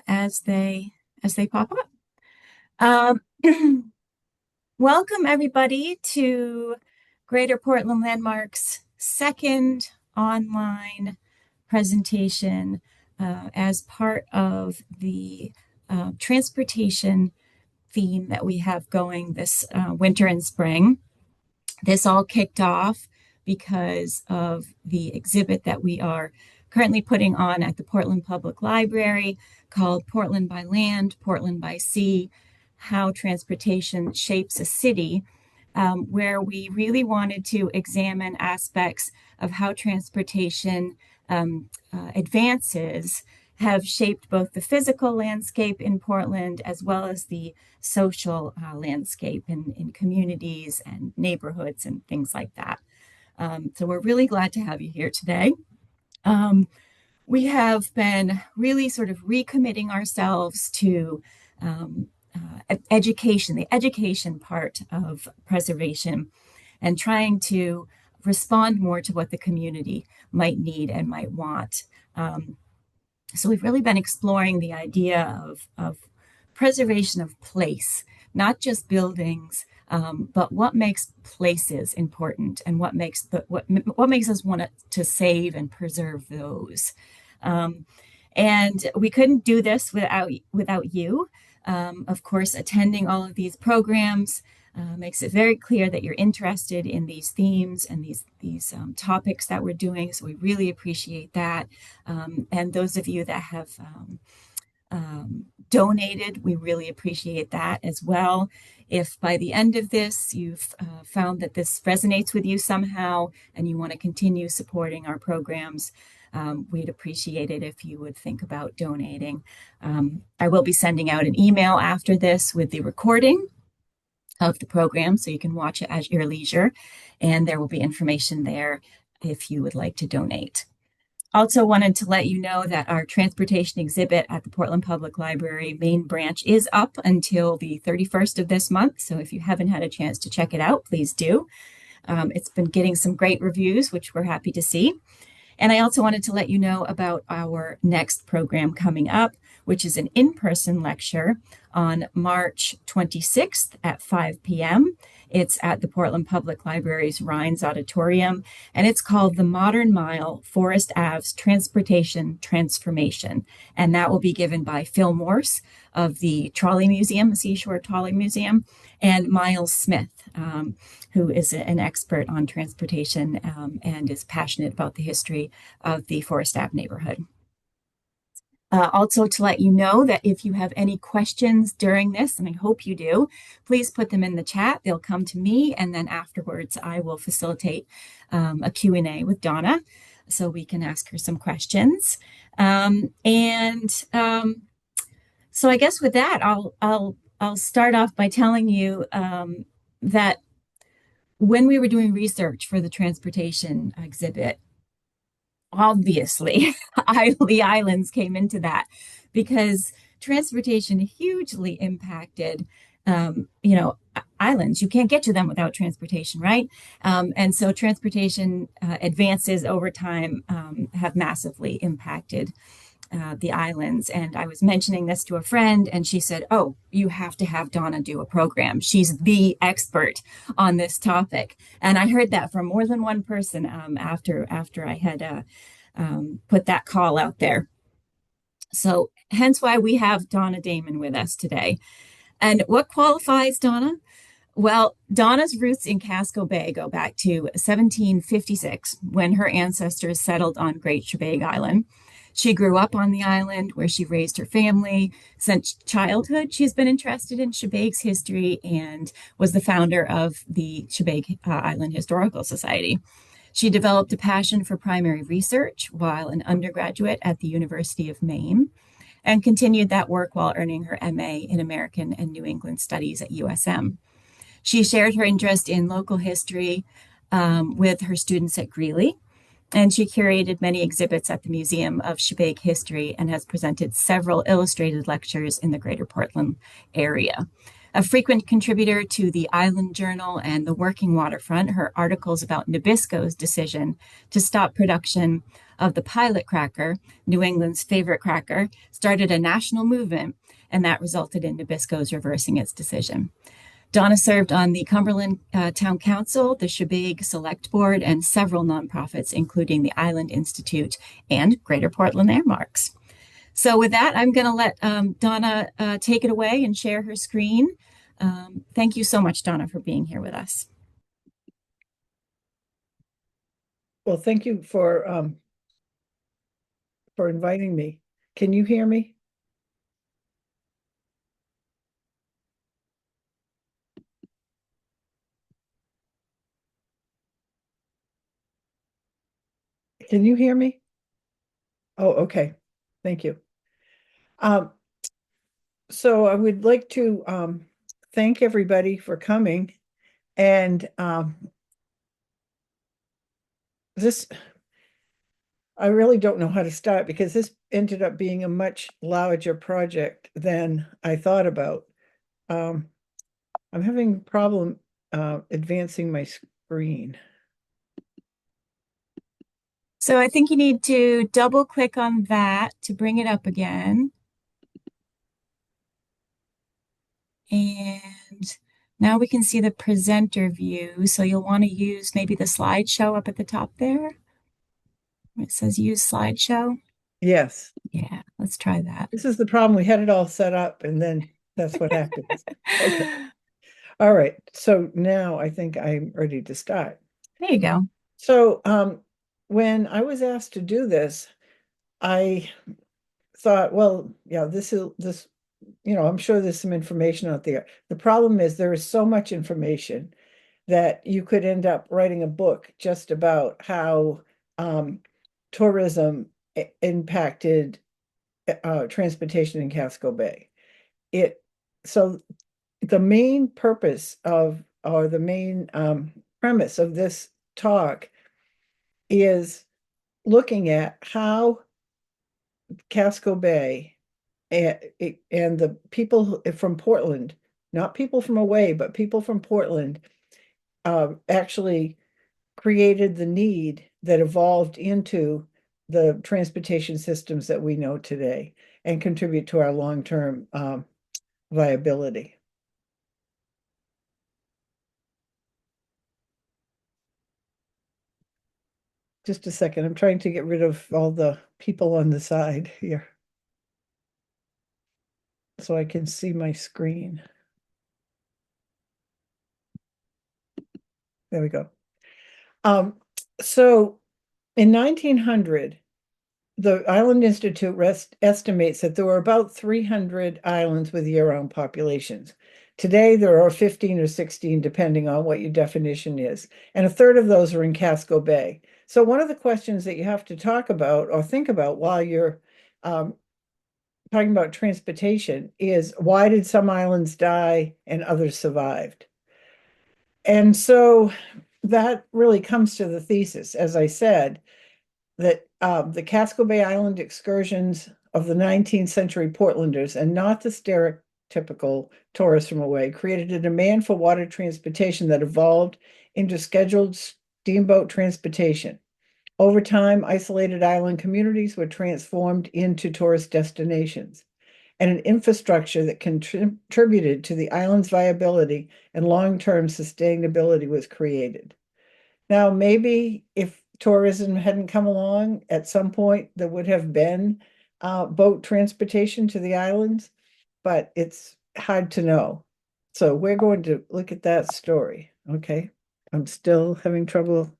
as they pop up. Um, Welcome everybody to Greater Portland Landmark's second online presentation as part of the transportation theme that we have going this winter and spring. This all kicked off because of the exhibit that we are currently putting on at the Portland Public Library called Portland by Land, Portland by Sea, How Transportation Shapes a City, where we really wanted to examine aspects of how transportation advances have shaped both the physical landscape in Portland as well as the social landscape in communities and neighborhoods and things like that. So we're really glad to have you here today. We have been really sort of recommitting ourselves to education, the education part of preservation, and trying to respond more to what the community might need and might want. So we've really been exploring the idea of preservation of place, not just buildings, but what makes places important and what makes us want to save and preserve those. And we couldn't do this without you. Of course, attending all of these programs makes it very clear that you're interested in these themes and these topics that we're doing. So we really appreciate that. And those of you that have donated, we really appreciate that as well. If by the end of this you've found that this resonates with you somehow and you want to continue supporting our programs, we'd appreciate it if you would think about donating. I will be sending out an email after this with the recording of the program so you can watch it at your leisure, and there will be information there if you would like to donate. Also wanted to let you know that our transportation exhibit at the Portland Public Library main branch is up until the 31st of this month. So if you haven't had a chance to check it out, please do. It's been getting some great reviews, which we're happy to see. And I also wanted to let you know about our next program coming up, which is an in-person lecture on March 26th at 5 p.m. It's at the Portland Public Library's Rhines Auditorium, and it's called The Modern Mile, Forest Ave's Transportation Transformation. And that will be given by Phil Morse of the Trolley Museum, the Seashore Trolley Museum, and Miles Smith, who is an expert on transportation and is passionate about the history of the Forest Ave neighborhood. Also to let you know that if you have any questions during this, and I hope you do, please put them in the chat. They'll come to me, and then afterwards I will facilitate a Q&A with Donna so we can ask her some questions. So I guess with that, I'll start off by telling you that when we were doing research for the transportation exhibit, obviously, the islands came into that because transportation hugely impacted, islands. You can't get to them without transportation, right? And so transportation advances over time have massively impacted the islands. And I was mentioning this to a friend, and she said, "Oh, you have to have Donna do a program. She's the expert on this topic." And I heard that from more than one person after I had put that call out there. So hence why we have Donna Damon with us today. And what qualifies Donna? Well, Donna's roots in Casco Bay go back to 1756 when her ancestors settled on Great Shebag Island. She grew up on the island where she raised her family. Since childhood, she's been interested in Shebag's history and was the founder of the Shebag Island Historical Society. She developed a passion for primary research while an undergraduate at the University of Maine and continued that work while earning her MA in American and New England Studies at USM. She shared her interest in local history with her students at Greeley, and she curated many exhibits at the Museum of Shebag History and has presented several illustrated lectures in the Greater Portland area. A frequent contributor to the Island Journal and the Working Waterfront, her articles about Nabisco's decision to stop production of the pilot cracker, New England's favorite cracker, started a national movement, and that resulted in Nabisco's reversing its decision. Donna served on the Cumberland Town Council, the Shebig Select Board, and several nonprofits, including the Island Institute and Greater Portland Landmarks. So with that, I'm going to let Donna take it away and share her screen. Thank you so much, Donna, for being here with us. Well, thank you for inviting me. Can you hear me? Can you hear me? Oh, okay. Thank you. So I would like to thank everybody for coming. And I really don't know how to start because this ended up being a much larger project than I thought about. I'm having a problem advancing my screen. So I think you need to double click on that to bring it up again. And now we can see the presenter view. So you'll want to use maybe the slideshow up at the top there. It says use slideshow. Yes. Yeah, let's try that. This is the problem. We had it all set up and then that's what happens. Okay. All right. So now I think I'm ready to start. There you go. So when I was asked to do this, I thought, well, yeah, I'm sure there's some information out there. The problem is there is so much information that you could end up writing a book just about how tourism impacted transportation in Casco Bay. So the main purpose or the main premise of this talk is looking at how Casco Bay and the people from Portland, not people from away, but people from Portland, actually created the need that evolved into the transportation systems that we know today and contribute to our long-term viability. Just a second, I'm trying to get rid of all the people on the side here so I can see my screen. There we go. So in 1900, the Island Institute estimates that there were about 300 islands with year-round populations. Today, there are 15 or 16, depending on what your definition is. And a third of those are in Casco Bay. So one of the questions that you have to talk about or think about while you're talking about transportation is, why did some islands die and others survived? And so that really comes to the thesis, as I said, that the Casco Bay Island excursions of the 19th century Portlanders, and not the stereotypical tourists from away, created a demand for water transportation that evolved into scheduled steamboat transportation. Over time, isolated island communities were transformed into tourist destinations, and an infrastructure that contributed to the island's viability and long-term sustainability was created. Now, maybe if tourism hadn't come along at some point, there would have been boat transportation to the islands, but it's hard to know. So we're going to look at that story. Okay. I'm still having trouble.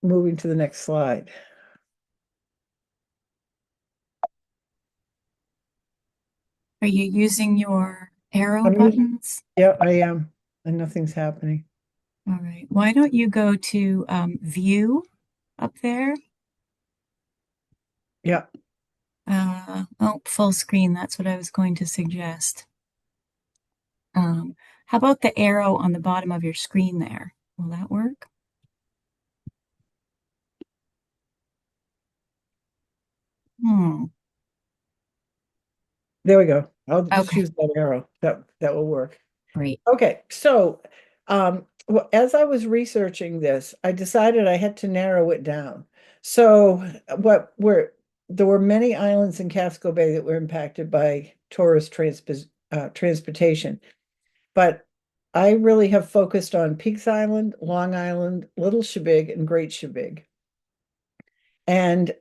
Moving to the next slide. Are you using your arrow I'm using, buttons? yeah, I am, and nothing's happening. All right. Why don't you go to view up there? Yeah. Oh, full screen. That's what I was going to suggest. How about the arrow on the bottom of your screen there? Will that work? There we go. I'll just Okay, use that arrow. That will work. great. Okay, so as I was researching this, I decided I had to narrow it down. So what were there were many islands in Casco Bay that were impacted by transportation, but I really have focused on Peaks Island, Long Island, Little Shebig, and Great Shebig. And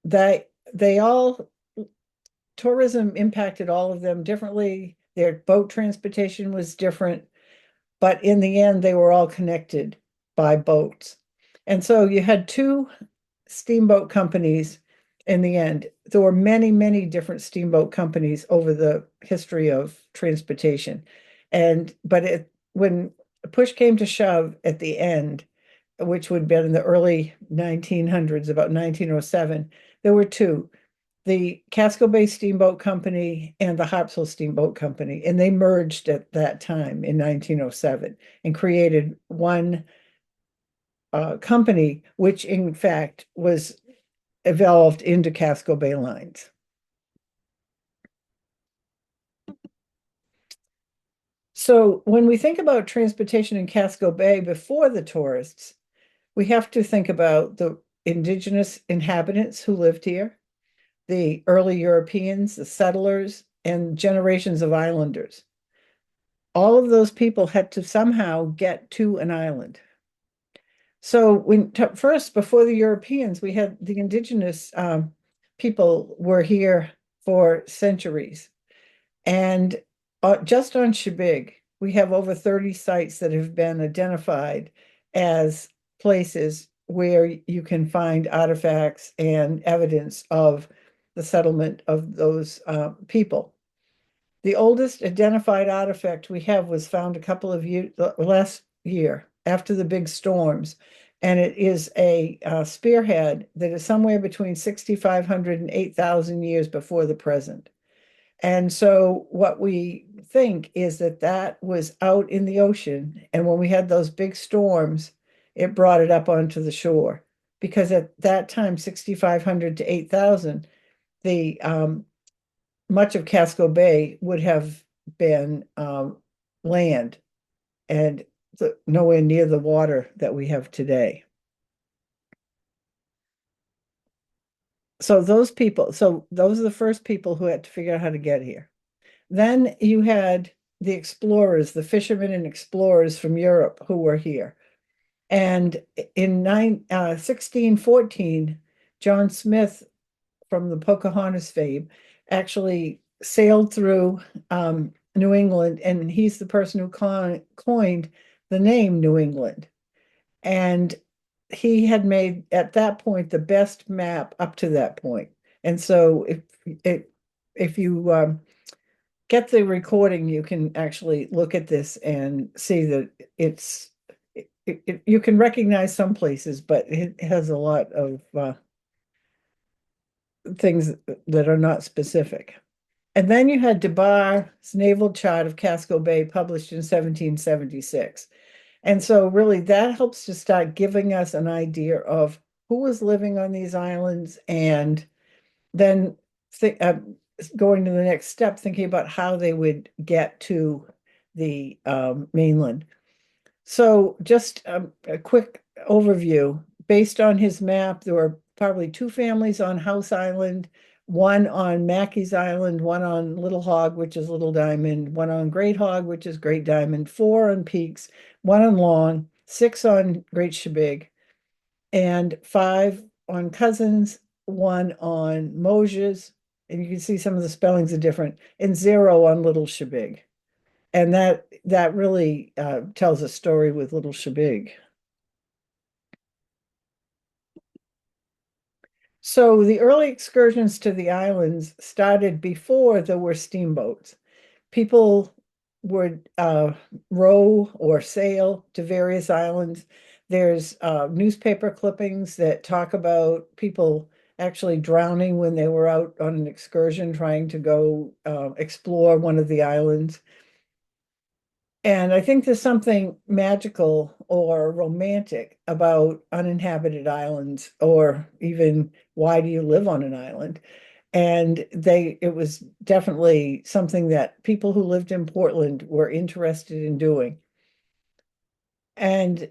they all tourism impacted all of them differently. Their boat transportation was different, but in the end, they were all connected by boats. And so you had two steamboat companies in the end. There were many, many different steamboat companies over the history of transportation. When push came to shove at the end, which would have been in the early 1900s, about 1907, there were two, the Casco Bay Steamboat Company and the Harpswell Steamboat Company, and they merged at that time in 1907 and created one company, which in fact was evolved into Casco Bay Lines. So when we think about transportation in Casco Bay before the tourists, we have to think about the indigenous inhabitants who lived here, the early Europeans, the settlers, and generations of islanders. All of those people had to somehow get to an island. So first, before the Europeans, we had the indigenous people were here for centuries. And just on Shebig, we have over 30 sites that have been identified as places where you can find artifacts and evidence of the settlement of those people. The oldest identified artifact we have was found a couple of years last year after the big storms, and it is a spearhead that is somewhere between 6,500 and 8,000 years before the present. And so what we think is that that was out in the ocean, and when we had those big storms, it brought it up onto the shore. Because at that time, 6,500 to 8,000, the much of Casco Bay would have been land and nowhere near the water that we have today. So those are the first people who had to figure out how to get here. Then you had the explorers, the fishermen and explorers from Europe who were here. And in 1614, John Smith from the Pocahontas fame actually sailed through New England, and he's the person who coined the name New England. And he had made at that point the best map up to that point. And so if you get the recording, you can actually look at this and see that you can recognize some places, but it has a lot of things that are not specific. And then you had DeBar's Naval Chart of Casco Bay published in 1776. And so really that helps to start giving us an idea of who was living on these islands, and then going to the next step, thinking about how they would get to the mainland. So just a quick overview. Based on his map, there were probably two families on House Island, one on Mackey's Island, one on Little Hog, which is Little Diamond, one on Great Hog, which is Great Diamond, four on Peaks, one on Long, six on Great Shebig, and five on Cousins, one on Moses, and you can see some of the spellings are different, and zero on Little Shebig. And that really tells a story with Little Shebig. So the early excursions to the islands started before there were steamboats. People would row or sail to various islands. There's newspaper clippings that talk about people actually drowning when they were out on an excursion trying to go explore one of the islands. And I think there's something magical or romantic about uninhabited islands, or even why do you live on an island? And it was definitely something that people who lived in Portland were interested in doing. And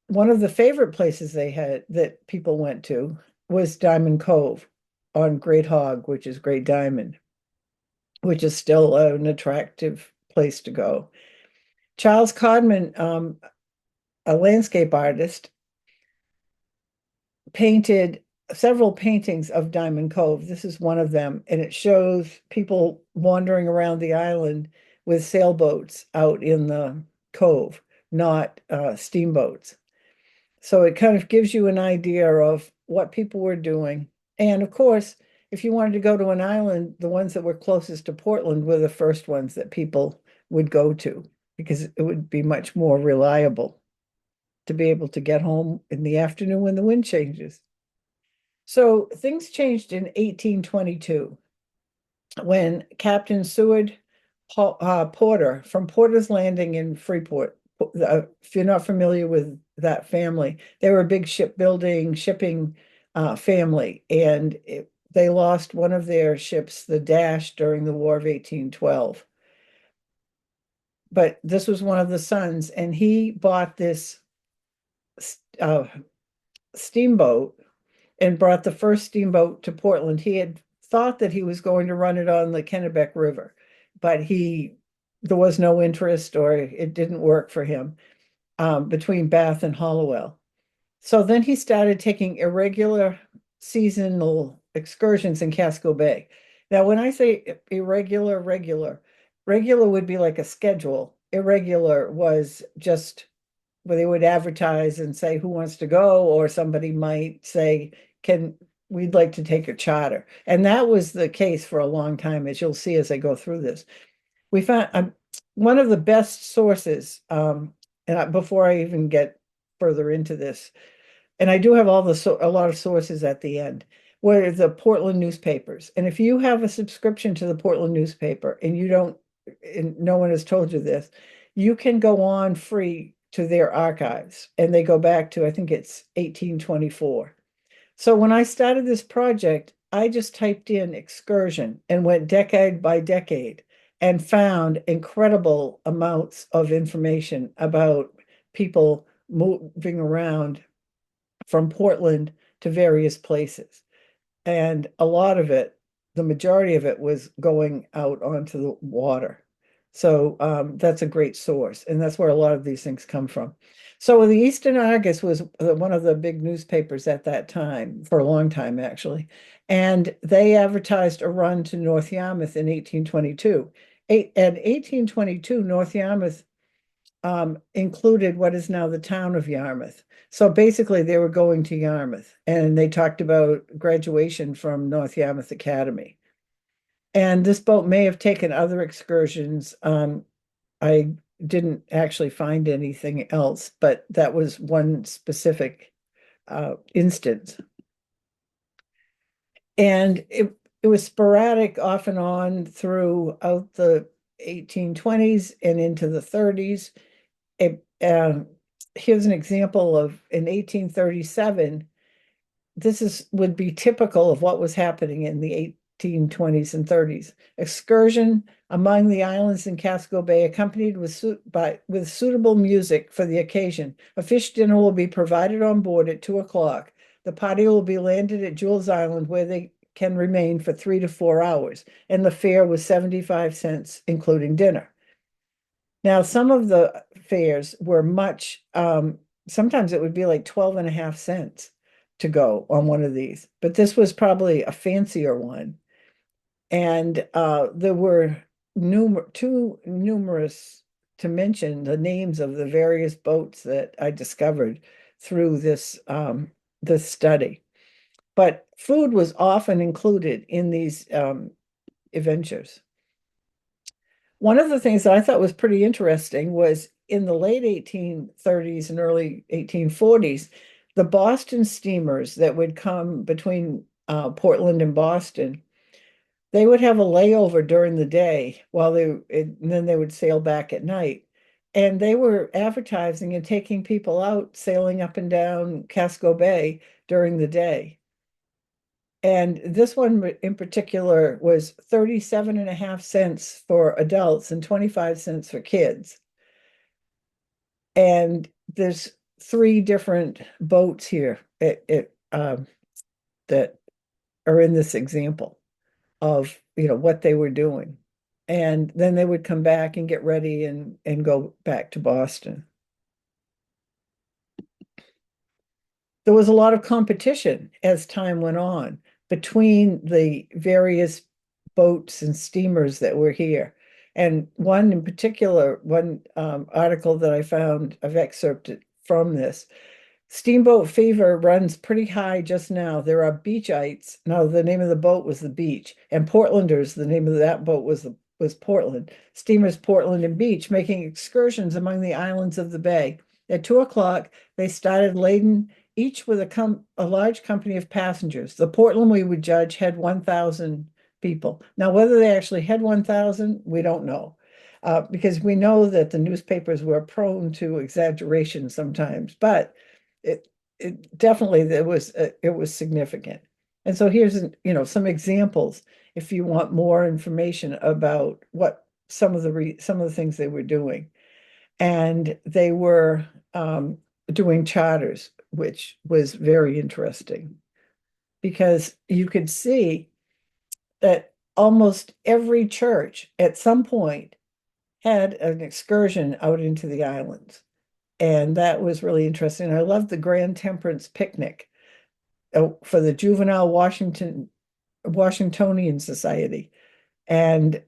one of the favorite places they had that people went to was Diamond Cove on Great Hog, which is Great Diamond, which is still an attractive place to go. Charles Codman, a landscape artist, painted several paintings of Diamond Cove. This is one of them, and it shows people wandering around the island with sailboats out in the cove, not steamboats. So it kind of gives you an idea of what people were doing. And of course, if you wanted to go to an island, the ones that were closest to Portland were the first ones that people would go to because it would be much more reliable to be able to get home in the afternoon when the wind changes. So things changed in 1822 when Captain Seward Porter from Porter's Landing in Freeport. If you're not familiar with that family, they were a big shipbuilding, shipping family, and they lost one of their ships, the Dash, during the War of 1812. But this was one of the sons, and he bought this uh, steamboat and brought the first steamboat to Portland. He had thought that he was going to run it on the Kennebec River, but there was no interest or it didn't work for him between Bath and Hollowell. So then he started taking irregular seasonal excursions in Casco Bay. Now, when I say regular would be like a schedule. Irregular was just where they would advertise and say who wants to go, or somebody might say, can we'd like to take a charter. And that was the case for a long time, as you'll see as I go through this. We found one of the best sources, before I even get further into this, and I do have a lot of sources at the end, were the Portland newspapers. And if you have a subscription to the Portland newspaper and you don't, and no one has told you this, you can go on free to their archives, and they go back to, I think it's 1824. So when I started this project, I just typed in excursion and went decade by decade and found incredible amounts of information about people moving around from Portland to various places. And a lot of it, the majority of it was going out onto the water. So that's a great source. And that's where a lot of these things come from. So the Eastern Argus was one of the big newspapers at that time, for a long time, actually. And they advertised a run to North Yarmouth in 1822. And 1822, North Yarmouth included what is now the town of Yarmouth. So basically, they were going to Yarmouth, and they talked about graduation from North Yarmouth Academy. And this boat may have taken other excursions. I didn't actually find anything else, but that was one specific instance. And it was sporadic off and on throughout the 1820s and into the 30s. Here's an example of in 1837. Would be typical of what was happening in the 1820s and 30s. Excursion among the islands in Casco Bay, accompanied with suitable music for the occasion. A fish dinner will be provided on board at 2 o'clock. The party will be landed at Jules Island, where they can remain for 3 to 4 hours, and the fare was 75 cents, including dinner. Now, some of the fares were sometimes it would be like 12 and a half cents to go on one of these, but this was probably a fancier one. And there were too numerous to mention the names of the various boats that I discovered through this study. But food was often included in these adventures. One of the things that I thought was pretty interesting was in the late 1830s and early 1840s, the Boston steamers that would come between Portland and Boston, they would have a layover during the day and then they would sail back at night. And they were advertising and taking people out sailing up and down Casco Bay during the day. And this one in particular was 37.5 cents for adults and 25 cents for kids. And there's three different boats here that are in this example of what they were doing. And then they would come back and get ready and go back to Boston. There was a lot of competition as time went on between the various boats and steamers that were here. And one in particular, one article that I found, I've excerpted from this. Steamboat fever runs pretty high just now. There are beachites. Now, the name of the boat was the Beach, and Portlanders, the name of that boat was Portland. Steamers Portland and Beach making excursions among the islands of the bay. At 2 o'clock, they started laden each with a large company of passengers. The Portland, we would judge, had 1,000 people. Now, whether they actually had 1,000, we don't know. Because we know that the newspapers were prone to exaggeration sometimes, but it definitely it was significant. And so here's some examples if you want more information about what some of the things they were doing. And they were doing charters, which was very interesting because you could see that almost every church at some point had an excursion out into the islands. And that was really interesting. I loved the Grand Temperance Picnic for the Juvenile Washingtonian Society. And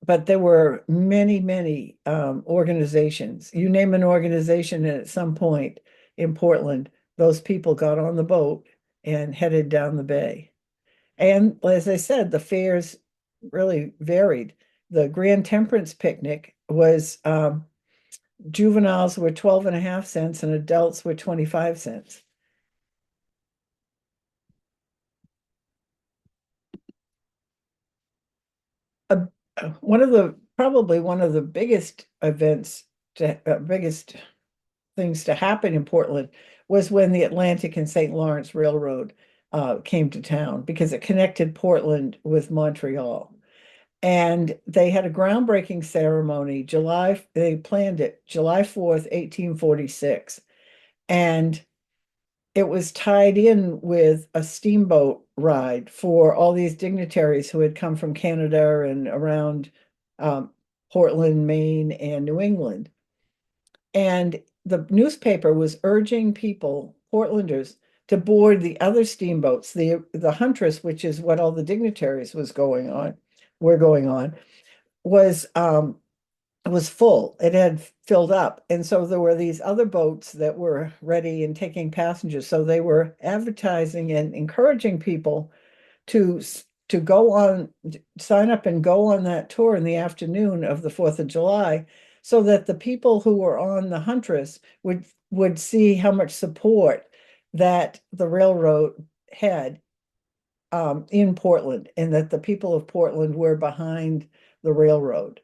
but there were many, many organizations. You name an organization, and at some point in Portland, those people got on the boat and headed down the bay. And as I said, the fares really varied. The Grand Temperance Picnic was juveniles were 12.5 cents and adults were 25 cents. Uh, Probably one of the biggest biggest things to happen in Portland was when the Atlantic and St. Lawrence Railroad came to town because it connected Portland with Montreal. And they had a groundbreaking ceremony. They planned it July 4th, 1846. And it was tied in with a steamboat ride for all these dignitaries who had come from Canada and around um, Portland, Maine, and New England. And the newspaper was urging people, Portlanders, to board the other steamboats, the Huntress, which is what all the dignitaries were going on, was full. It had filled up. And so there were these other boats that were ready and taking passengers. So they were advertising and encouraging people to to go on, sign up and go on that tour in the afternoon of the 4th of July, so that the people who were on the Huntress would see how much support that the railroad had in Portland, and that the people of Portland were behind the railroad.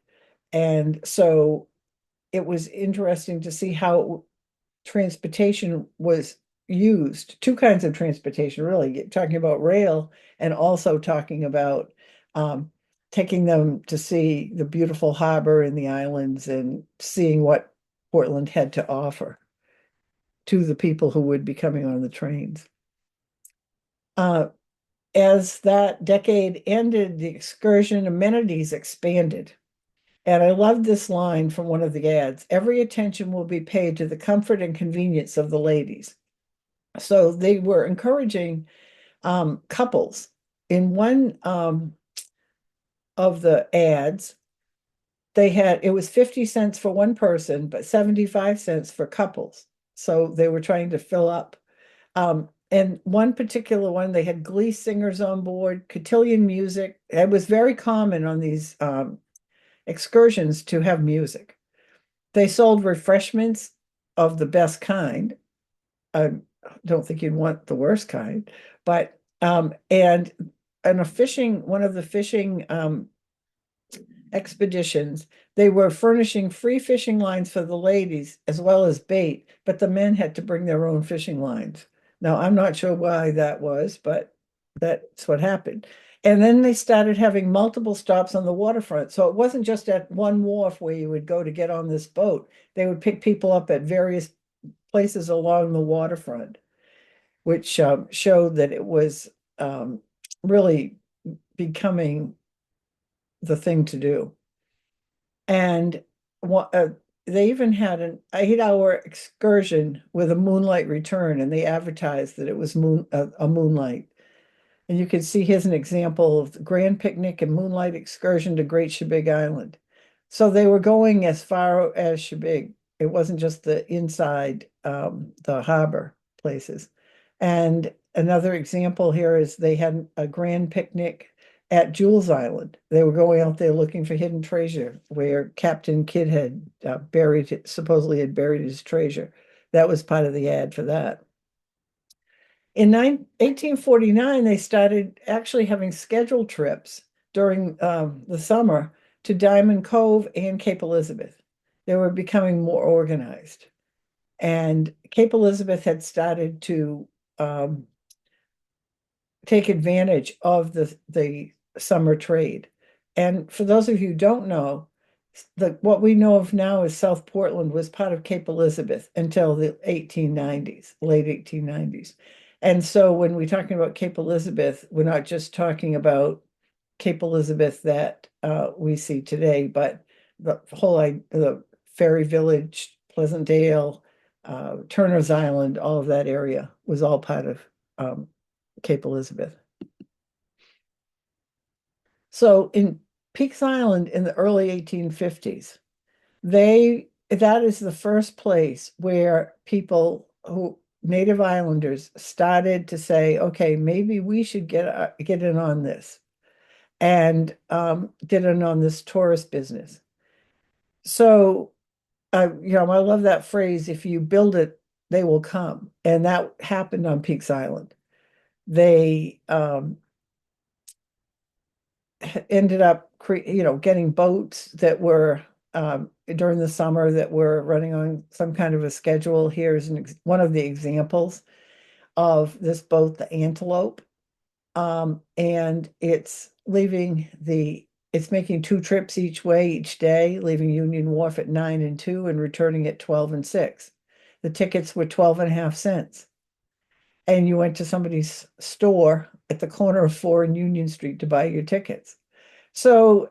And so it was interesting to see how transportation was used, two kinds of transportation, really, talking about rail and also talking about taking them to see the beautiful harbor and the islands and seeing what Portland had to offer to the people who would be coming on the trains. As that decade ended, the excursion amenities expanded. And I love this line from one of the ads: every attention will be paid to the comfort and convenience of the ladies. So they were encouraging couples. In one of the ads, it was 50 cents for one person, but 75 cents for couples. So they were trying to fill up. And one particular one, they had glee singers on board, cotillion music. It was very common on these excursions to have music. They sold refreshments of the best kind. I don't think you'd want the worst kind, but and one of the fishing expeditions, they were furnishing free fishing lines for the ladies as well as bait, but the men had to bring their own fishing lines. Now, I'm not sure why that was, but that's what happened. And then they started having multiple stops on the waterfront. So it wasn't just at one wharf where you would go to get on this boat. They would pick people up at various places along the waterfront, which showed that it was really becoming the thing to do. And they even had an 8-hour excursion with a moonlight return, and they advertised that it was a moonlight. And you can see here's an example of the grand picnic and moonlight excursion to Great Shebig Island. So they were going as far as Shebig. It wasn't just the inside, the harbor places. And another example here is they had a grand picnic at Jules Island. They were going out there looking for hidden treasure where Captain Kidd had supposedly had buried his treasure. That was part of the ad for that. In 1849, they started actually having scheduled trips during the summer to Diamond Cove and Cape Elizabeth. They were becoming more organized. And Cape Elizabeth had started to take advantage of the summer trade. And for those of you who don't know, what we know of now as South Portland was part of Cape Elizabeth until the 1890s, late 1890s. And so when we're talking about Cape Elizabeth, we're not just talking about Cape Elizabeth that we see today, but the Ferry Village, Pleasantdale, Turner's Island, all of that area was all part of Cape Elizabeth. So in Peaks Island in the early 1850s, that is the first place where Native Islanders started to say, okay, maybe we should get in on this, and get in on this tourist business. So, I love that phrase, if you build it, they will come. And that happened on Peaks Island. They ended up getting boats that were during the summer that were running on some kind of a schedule. Here's one of the examples of this boat, the Antelope. And it's making 2 trips each way each day, leaving Union Wharf at 9 and 2 and returning at 12 and 6. The tickets were 12.5 cents. And you went to somebody's store at the corner of 4 and Union Street to buy your tickets. So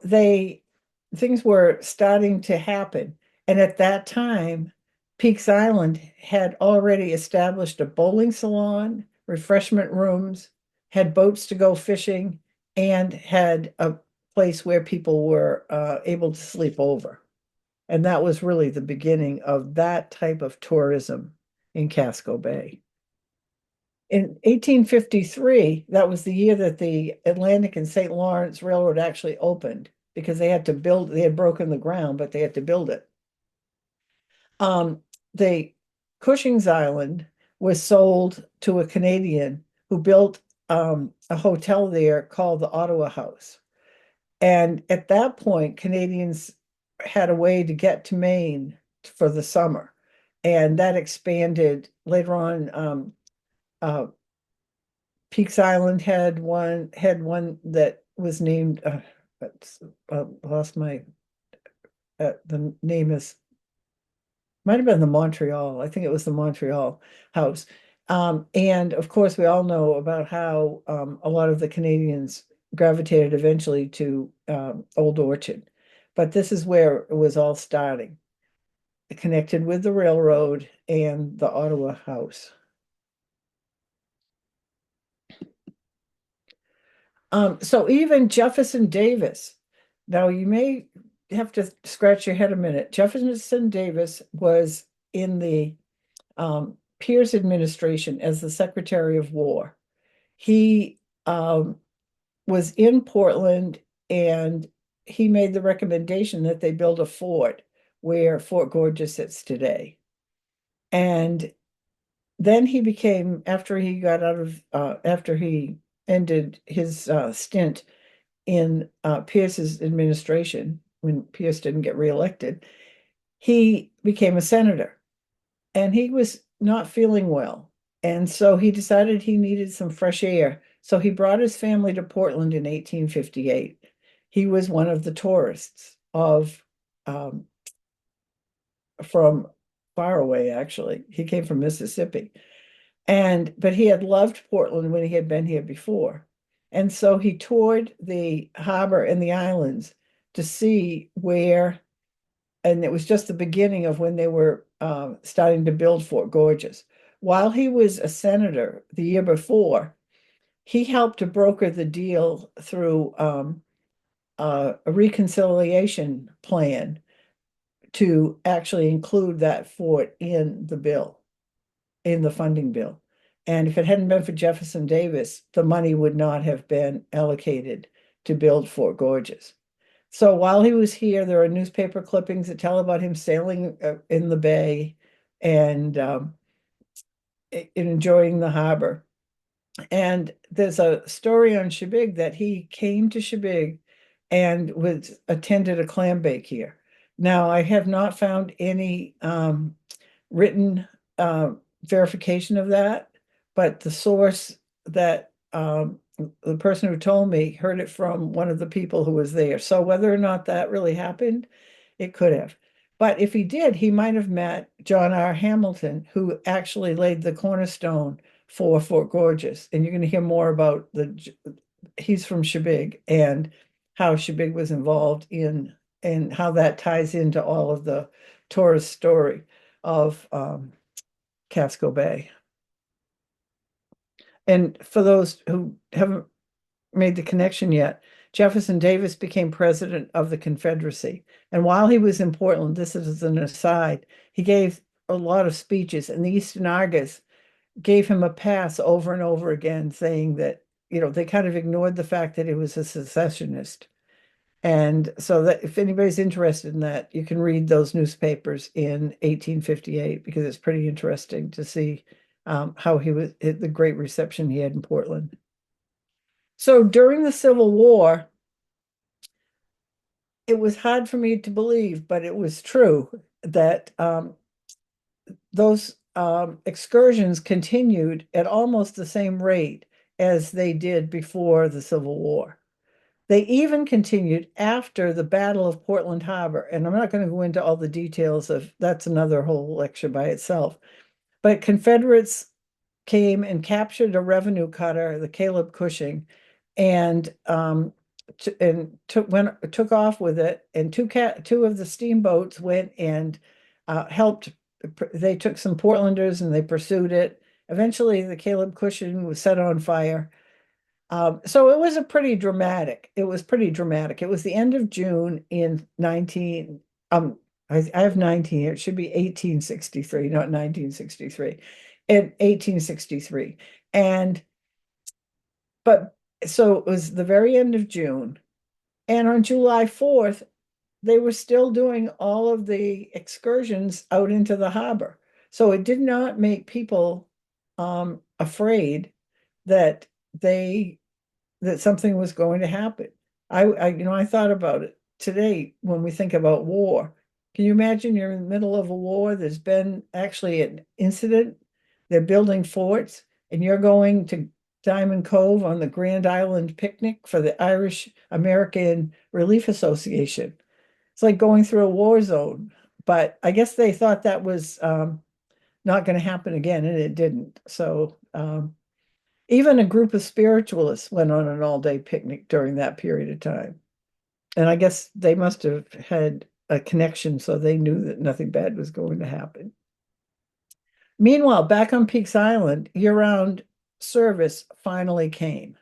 things were starting to happen. And at that time, Peaks Island had already established a bowling salon, refreshment rooms, had boats to go fishing, and had a place where people were able to sleep over. And that was really the beginning of that type of tourism in Casco Bay. In 1853, that was the year that the Atlantic and St. Lawrence Railroad actually opened because they had broken the ground, but they had to build it. The Cushing's Island was sold to a Canadian who built a hotel there called the Ottawa House. And at that point, Canadians had a way to get to Maine for the summer. And that expanded later on. Peaks Island had one that was named lost my the name is might have been the Montreal. I think it was the Montreal House. And of course, we all know about how a lot of the Canadians gravitated eventually to Old Orchard. But this is where it was all starting, connected with the railroad and the Ottawa House. So even Jefferson Davis, now you may have to scratch your head a minute. Jefferson Davis was in the Pierce administration as the Secretary of War. He was in Portland, and he made the recommendation that they build a fort where Fort Gorges sits today. And then after he ended his stint in Pierce's administration, when Pierce didn't get reelected, he became a senator, and he was not feeling well. And so he decided he needed some fresh air. So he brought his family to Portland in 1858. He was one of the tourists of um, from far away, actually. He came from Mississippi. But he had loved Portland when he had been here before. And so he toured the harbor and the islands to see where, and it was just the beginning of when they were starting to build Fort Gorges. While he was a senator the year before, he helped to broker the deal through a reconciliation plan to actually include that fort in the bill, in the funding bill. And if it hadn't been for Jefferson Davis, the money would not have been allocated to build Fort Gorges. So while he was here, there are newspaper clippings that tell about him sailing in the bay and enjoying the harbor. And there's a story on Shebig that he came to Shebig and was attended a clam bake here. Now, I have not found any written verification of that, but the source that the person who told me heard it from one of the people who was there. So whether or not that really happened, it could have. But if he did, he might have met John R. Hamilton, who actually laid the cornerstone for Fort Gorges. And you're going to hear more about he's from Shebig and how Shebig was involved in and how that ties into all of the tourist story of Casco Bay. And for those who haven't made the connection yet, Jefferson Davis became president of the Confederacy. And while he was in Portland, this is an aside, he gave a lot of speeches, and the Eastern Argus gave him a pass over and over again, saying that, they kind of ignored the fact that he was a secessionist. And so that if anybody's interested in that, you can read those newspapers in 1858 because it's pretty interesting to see how the great reception he had in Portland. So during the Civil War, it was hard for me to believe, but it was true that those excursions continued at almost the same rate as they did before the Civil War. They even continued after the Battle of Portland Harbor. And I'm not going to go into all the details of that's another whole lecture by itself. But Confederates came and captured a revenue cutter, the Caleb Cushing, and took off with it. And two of the steamboats went and helped. They took some Portlanders and they pursued it. Eventually, the Caleb Cushing was set on fire. So it was it was pretty dramatic. It was the end of June in 19, I have 19 here. It should be 1863, not 1963. In 1863. But so it was the very end of June. And on July 4th, they were still doing all of the excursions out into the harbor. So it did not make people afraid that they that something was going to happen. I thought about it today when we think about war. Can you imagine you're in the middle of a war? There's been actually an incident. They're building forts, and you're going to Diamond Cove on the Grand Island picnic for the Irish American Relief Association. It's like going through a war zone. But I guess they thought that was not going to happen again, and it didn't. So even a group of spiritualists went on an all-day picnic during that period of time. And I guess they must have had a connection, so they knew that nothing bad was going to happen. Meanwhile, back on Peaks Island, year-round service finally came.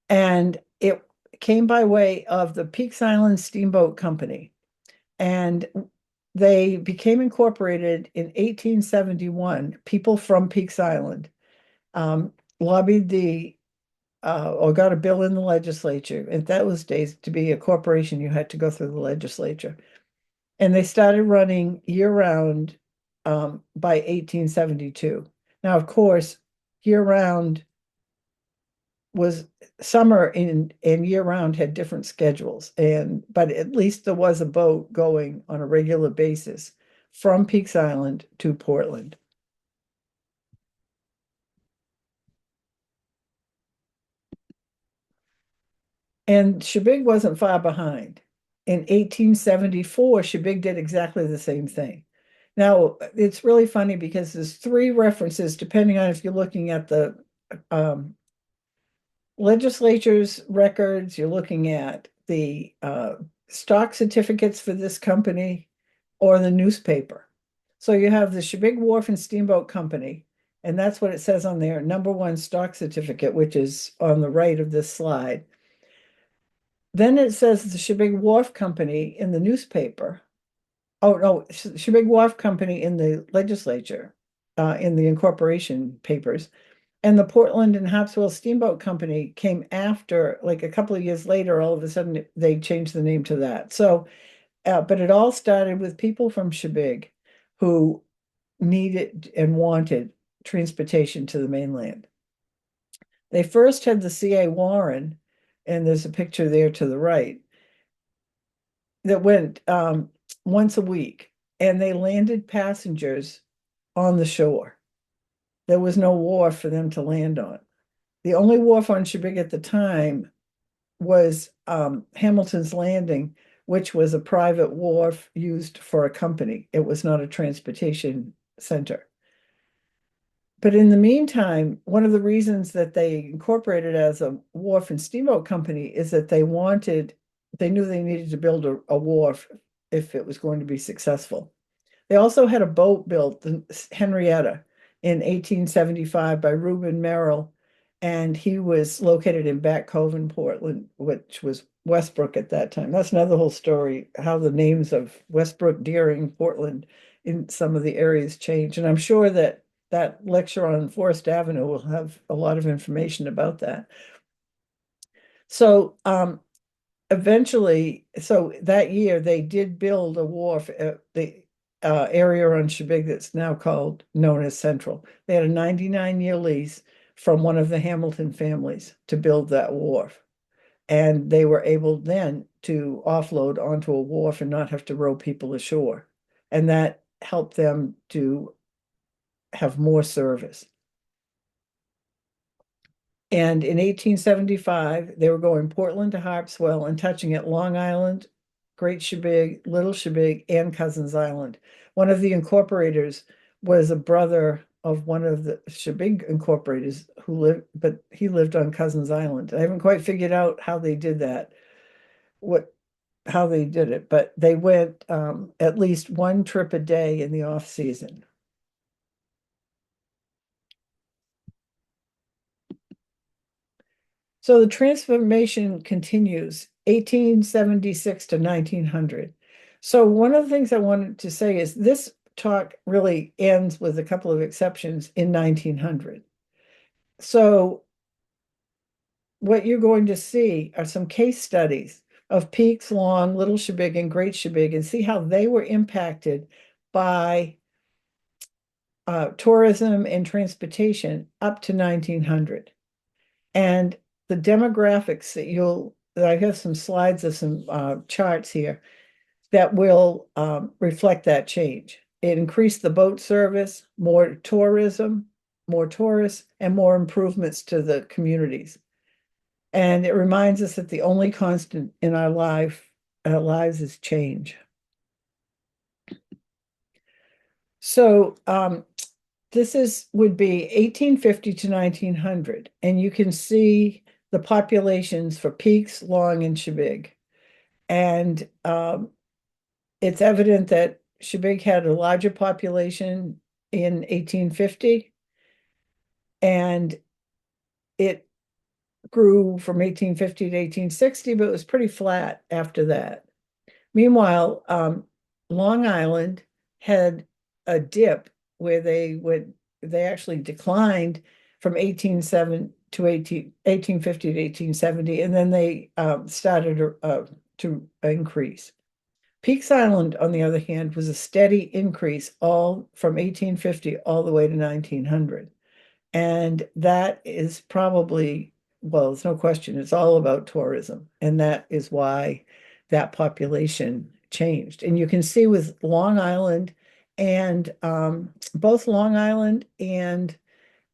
And it came by way of the Peaks Island Steamboat Company. And they became incorporated in 1871. People from Peaks Island lobbied or got a bill in the legislature. And that was days to be a corporation, you had to go through the legislature. And they started running year round by 1872. Now, of course, year round was summer and year round had different schedules. But at least there was a boat going on a regular basis from Peaks Island to Portland. And Shebig wasn't far behind. In 1874, Shebig did exactly the same thing. Now, it's really funny because there's three references, depending on if you're looking at the um, legislature's records, you're looking at the stock certificates for this company or the newspaper. So you have the Shebig Wharf and Steamboat Company, and that's what it says on their #1 stock certificate, which is on the right of this slide. Then it says the Shebig Wharf Company in the newspaper. Oh, no, Shebig Wharf Company in the legislature, in the incorporation papers. And the Portland and Harpswell Steamboat Company came after, like a couple of years later, all of a sudden they changed the name to that. So, but it all started with people from Shebig who needed and wanted transportation to the mainland. They first had the C.A. Warren, and there's a picture there to the right, that went once a week, and they landed passengers on the shore. There was no wharf for them to land on. The only wharf on Shebig at the time was Hamilton's Landing, which was a private wharf used for a company. It was not a transportation center. But in the meantime, one of the reasons that they incorporated as a wharf and steamboat company is that they knew they needed to build a wharf if it was going to be successful. They also had a boat built, the Henrietta, in 1875 by Reuben Merrill, and he was located in Back Cove in Portland, which was Westbrook at that time. That's another whole story, how the names of Westbrook, Deering, Portland in some of the areas change. And I'm sure that that lecture on Forest Avenue will have a lot of information about that. So eventually, so that year they did build a wharf at the area on Shebig that's now known as Central. They had a 99-year lease from one of the Hamilton families to build that wharf. And they were able then to offload onto a wharf and not have to row people ashore. And that helped them to have more service. And in 1875, they were going Portland to Harpswell and touching at Long Island, Great Shebig, Little Shebig, and Cousins Island. One of the incorporators was a brother of one of the Shebig incorporators who lived, but he lived on Cousins Island. I haven't quite figured out how they did that, how they did it, but they went at least one trip a day in the off season. So the transformation continues 1876 to 1900. So one of the things I wanted to say is this talk really ends with a couple of exceptions in 1900. So what you're going to see are some case studies of Peaks, Long, Little Shebig, and Great Shebig, and see how they were impacted by tourism and transportation up to 1900. And the demographics that I have some slides of some charts here that will reflect that change. It increased the boat service, more tourism, more tourists, and more improvements to the communities. And it reminds us that the only constant in our lives is change. So this would be 1850 to 1900, and you can see the populations for Peaks, Long, and Shebig. And it's evident that Shebig had a larger population in 1850, and it grew from 1850 to 1860, but it was pretty flat after that. Meanwhile, Long Island had a dip where they actually declined from 1850 to 1870, and then they started to increase. Peaks Island, on the other hand, was a steady increase all from 1850 all the way to 1900. And that is probably, well, there's no question, it's all about tourism. And that is why that population changed. And you can see with Long Island and both Long Island and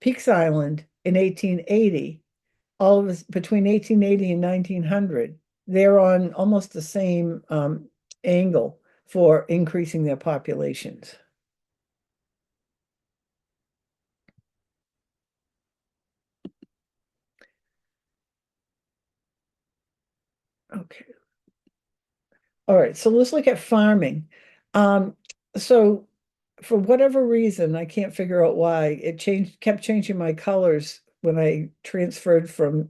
Peaks Island in 1880 all of us between 1880 and 1900, they're on almost the same angle for increasing their populations. Okay. All right, so let's look at farming. Um, so for whatever reason, I can't figure out why it kept changing my colors when I transferred from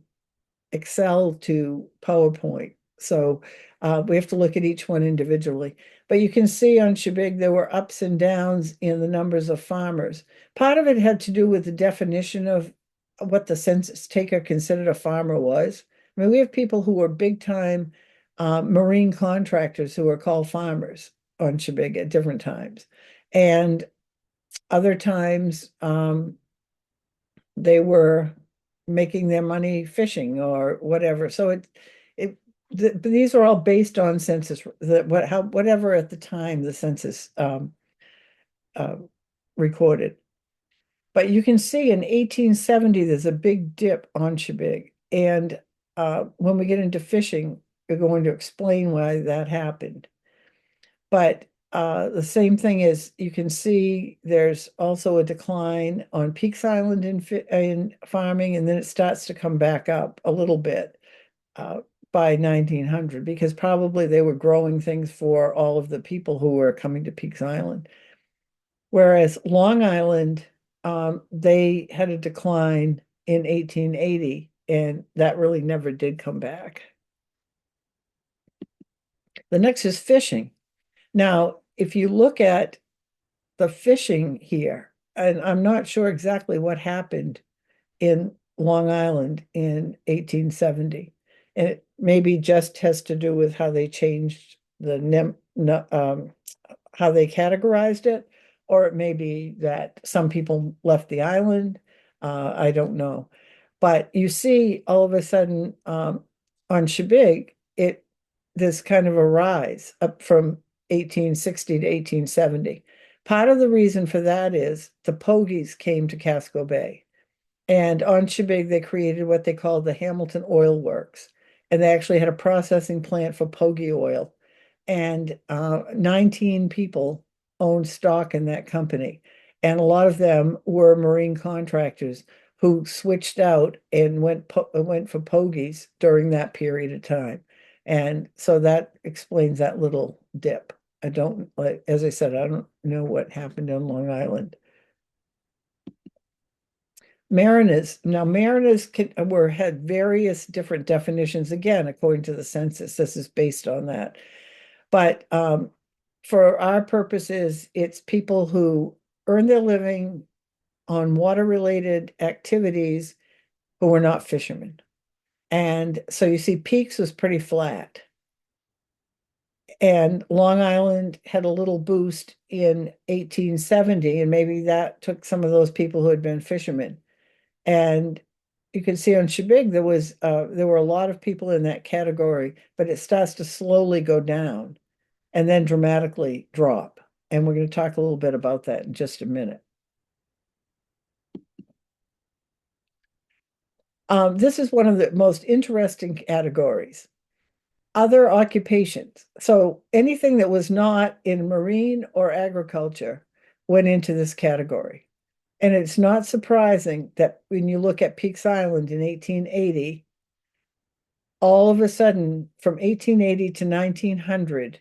Excel to PowerPoint. So we have to look at each one individually. But you can see on Shebig there were ups and downs in the numbers of farmers. Part of it had to do with the definition of what the census taker considered a farmer was. I mean, we have people who were big time marine contractors who are called farmers on Shebig at different times. And other times, they were making their money fishing or whatever. So these are all based on census, whatever at the time the census uh, recorded. But you can see in 1870 there's a big dip on Shebig, and when we get into fishing, we're going to explain why that happened. But the same thing is you can see there's also a decline on Peaks Island in farming, and then it starts to come back up a little bit uh, by 1900 because probably they were growing things for all of the people who were coming to Peaks Island. Whereas Long Island, they had a decline in 1880, and that really never did come back. The next is fishing. Now, if you look at the fishing here, and I'm not sure exactly what happened in Long Island in 1870. And it maybe just has to do with how they changed how they categorized it, or it may be that some people left the island. I don't know. But you see all of a sudden on Shebig, there's kind of a rise up from 1860 to 1870. Part of the reason for that is the Pogies came to Casco Bay. And on Shebig, they created what they called the Hamilton Oil Works. And they actually had a processing plant for Pogie oil. And 19 people owned stock in that company. And a lot of them were marine contractors who switched out and went for Pogies during that period of time. And so that explains that little dip. I don't, like, as I said, I don't know what happened on Long Island. Mariners. Now, mariners had various different definitions, again, according to the census. This is based on that. But for our purposes, it's people who earn their living on water-related activities who are not fishermen. And so you see, Peaks was pretty flat. And Long Island had a little boost in 1870, and maybe that took some of those people who had been fishermen. And you can see on Shebig there were a lot of people in that category, but it starts to slowly go down and then dramatically drop. And we're going to talk a little bit about that in just a minute. This is one of the most interesting categories. Other occupations. So anything that was not in marine or agriculture went into this category. And it's not surprising that when you look at Peaks Island in 1880, all of a sudden from 1880 to 1900,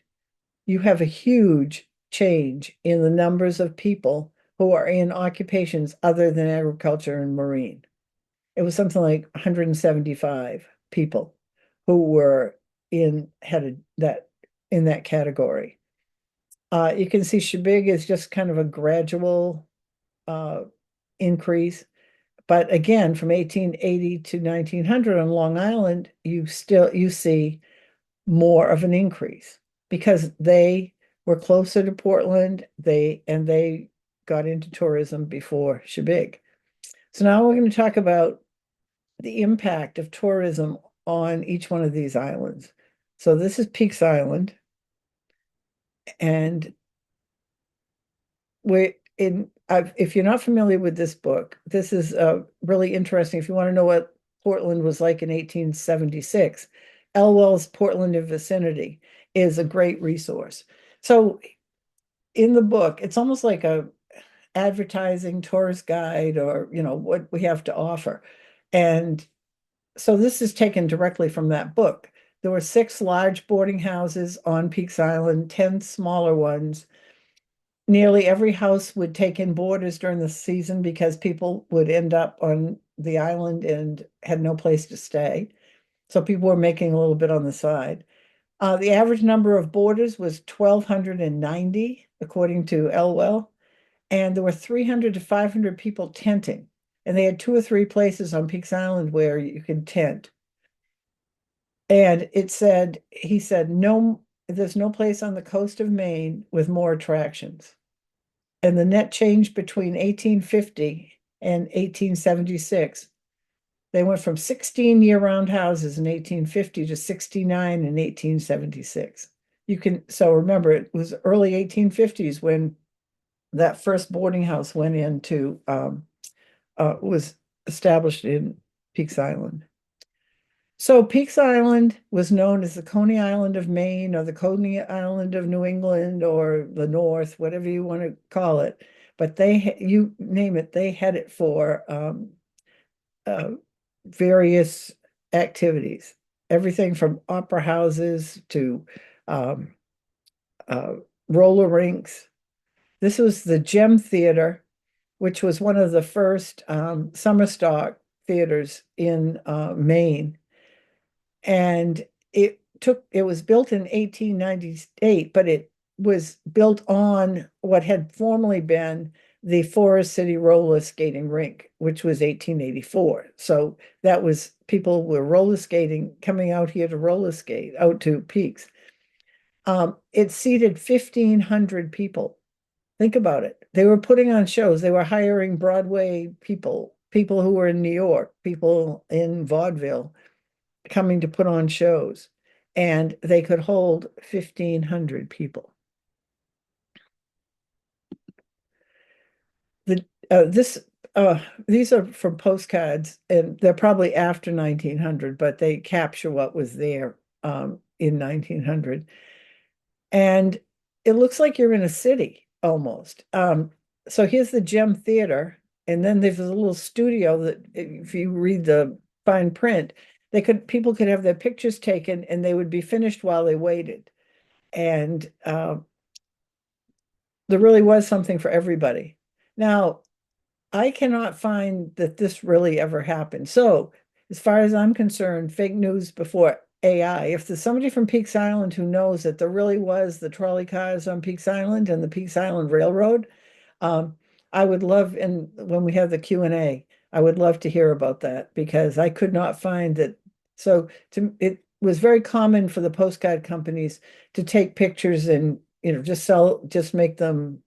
you have a huge change in the numbers of people who are in occupations other than agriculture and marine. It was something like 175 people who were headed that in that category. You can see Shebig is just kind of a gradual increase. But again, from 1880 to 1900 on Long Island, you see more of an increase because they were closer to Portland. They got into tourism before Shebig. So now we're going to talk about the impact of tourism on each one of these islands. So this is Peaks Island, and if you're not familiar with this book, this is really interesting. If you want to know what Portland was like in 1876. Elwell's Portland and Vicinity is a great resource. So in the book, it's almost like a advertising tourist guide or, what we have to offer. And so this is taken directly from that book. There were 6 large boarding houses on Peaks Island, 10 smaller ones. Nearly every house would take in boarders during the season because people would end up on the island and had no place to stay. So people were making a little bit on the side. The average number of boarders was 1,290, according to Elwell, and there were 300 to 500 people tenting. And they had 2 or 3 places on Peaks Island where you could tent. And he said, no, there's no place on the coast of Maine with more attractions. And the net change between 1850 and 1876, they went from 16 year-round houses in 1850 to 69 in 1876. So remember, it was early 1850s when that first boarding house went into, was established in Peaks Island. So Peaks Island was known as the Coney Island of Maine or the Coney Island of New England or the North, whatever you want to call it. But you name it, they had it for uh, various activities, everything from opera houses to um, uh, roller rinks. This was the Gem Theater, which was one of the first summer stock theaters in Maine. And it was built in 1898, but it was built on what had formerly been the Forest City roller skating rink, which was 1884. So that was people were roller skating, coming out here to roller skate out to Peaks. It seated 1,500 people. Think about it. They were putting on shows. They were hiring Broadway people who were in New York, people in vaudeville coming to put on shows, and they could hold 1,500 people. The this These are from postcards, and they're probably after 1900, but they capture what was there in 1900. And it looks like you're in a city almost. So here's the Gem Theater, and then there's a little studio that, if you read the fine print, people could have their pictures taken, and they would be finished while they waited. And there really was something for everybody. Now, I cannot find that this really ever happened. So, as far as I'm concerned, fake news before AI. If there's somebody from Peaks Island who knows that there really was the trolley cars on Peaks Island and the Peaks Island Railroad, um, I would love, and when we have the Q&A, I would love to hear about that because I could not find that. So it was very common for the postcard companies to take pictures and just make them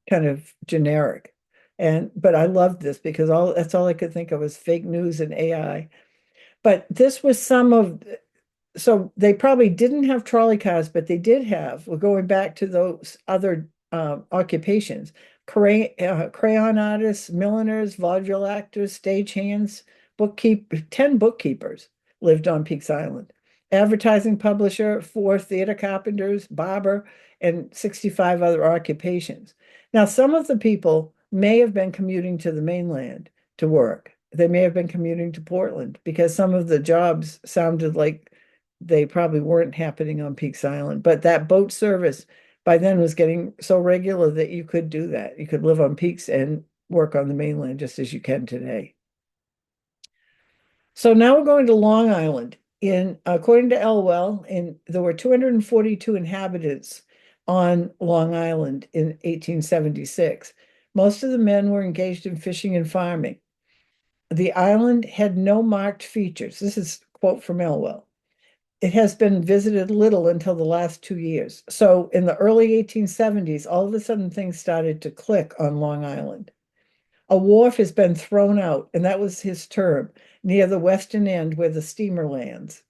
kind of generic. But I loved this because that's all I could think of was fake news and AI. But this was so they probably didn't have trolley cars, but they did have, we're going back to those other occupations, crayon artists, milliners, vaudeville actors, stagehands, 10 bookkeepers lived on Peaks Island. Advertising publisher, 4 theater carpenters, barber, and 65 other occupations. Now, some of the people may have been commuting to the mainland to work. They may have been commuting to Portland because some of the jobs sounded like they probably weren't happening on Peaks Island. But that boat service by then was getting so regular that you could do that. You could live on Peaks and work on the mainland just as you can today. So now we're going to Long Island. According to Elwell, there were 242 inhabitants on Long Island in 1876. Most of the men were engaged in fishing and farming. The island had no marked features. This is a quote from Elwell. It has been visited little until the last 2 years. So in the early 1870s, all of a sudden things started to click on Long Island. A wharf has been thrown out, and that was his term, near the western end where the steamer lands.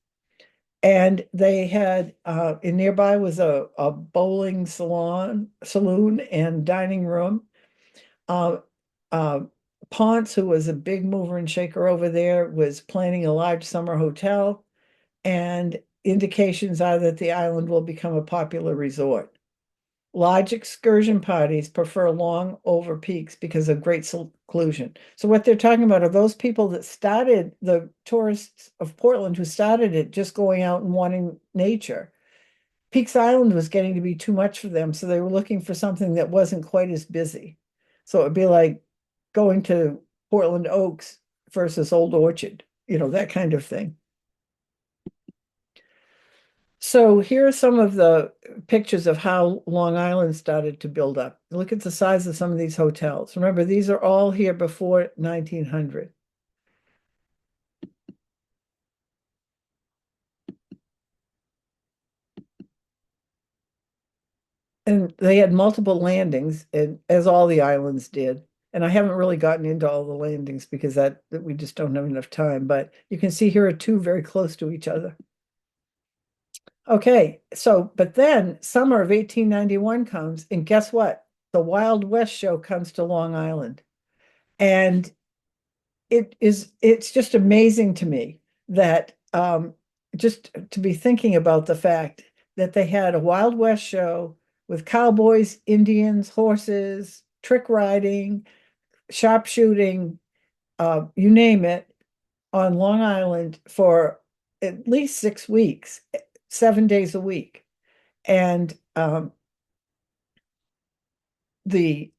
And they had, and nearby was a bowling saloon and dining room. Uh, Ponce, who was a big mover and shaker over there, was planning a large summer hotel, and indications are that the island will become a popular resort. Large excursion parties prefer long over peaks because of great seclusion. So what they're talking about are those people that started, the tourists of Portland who started it just going out and wanting nature. Peaks Island was getting to be too much for them, so they were looking for something that wasn't quite as busy. So it would be like going to Portland Oaks versus Old Orchard, that kind of thing. So here are some of the pictures of how Long Island started to build up. Look at the size of some of these hotels. Remember, these are all here before 1900. And they had multiple landings, and as all the islands did. And I haven't really gotten into all the landings because that we just don't have enough time. But you can see here are two very close to each other. Okay, so but then summer of 1891 comes, and guess what? The Wild West show comes to Long Island. And it's just amazing to me that just to be thinking about the fact that they had a Wild West show with cowboys, Indians, horses, trick riding, sharpshooting, you name it, on Long Island for at least 6 weeks, 7 days a week. And the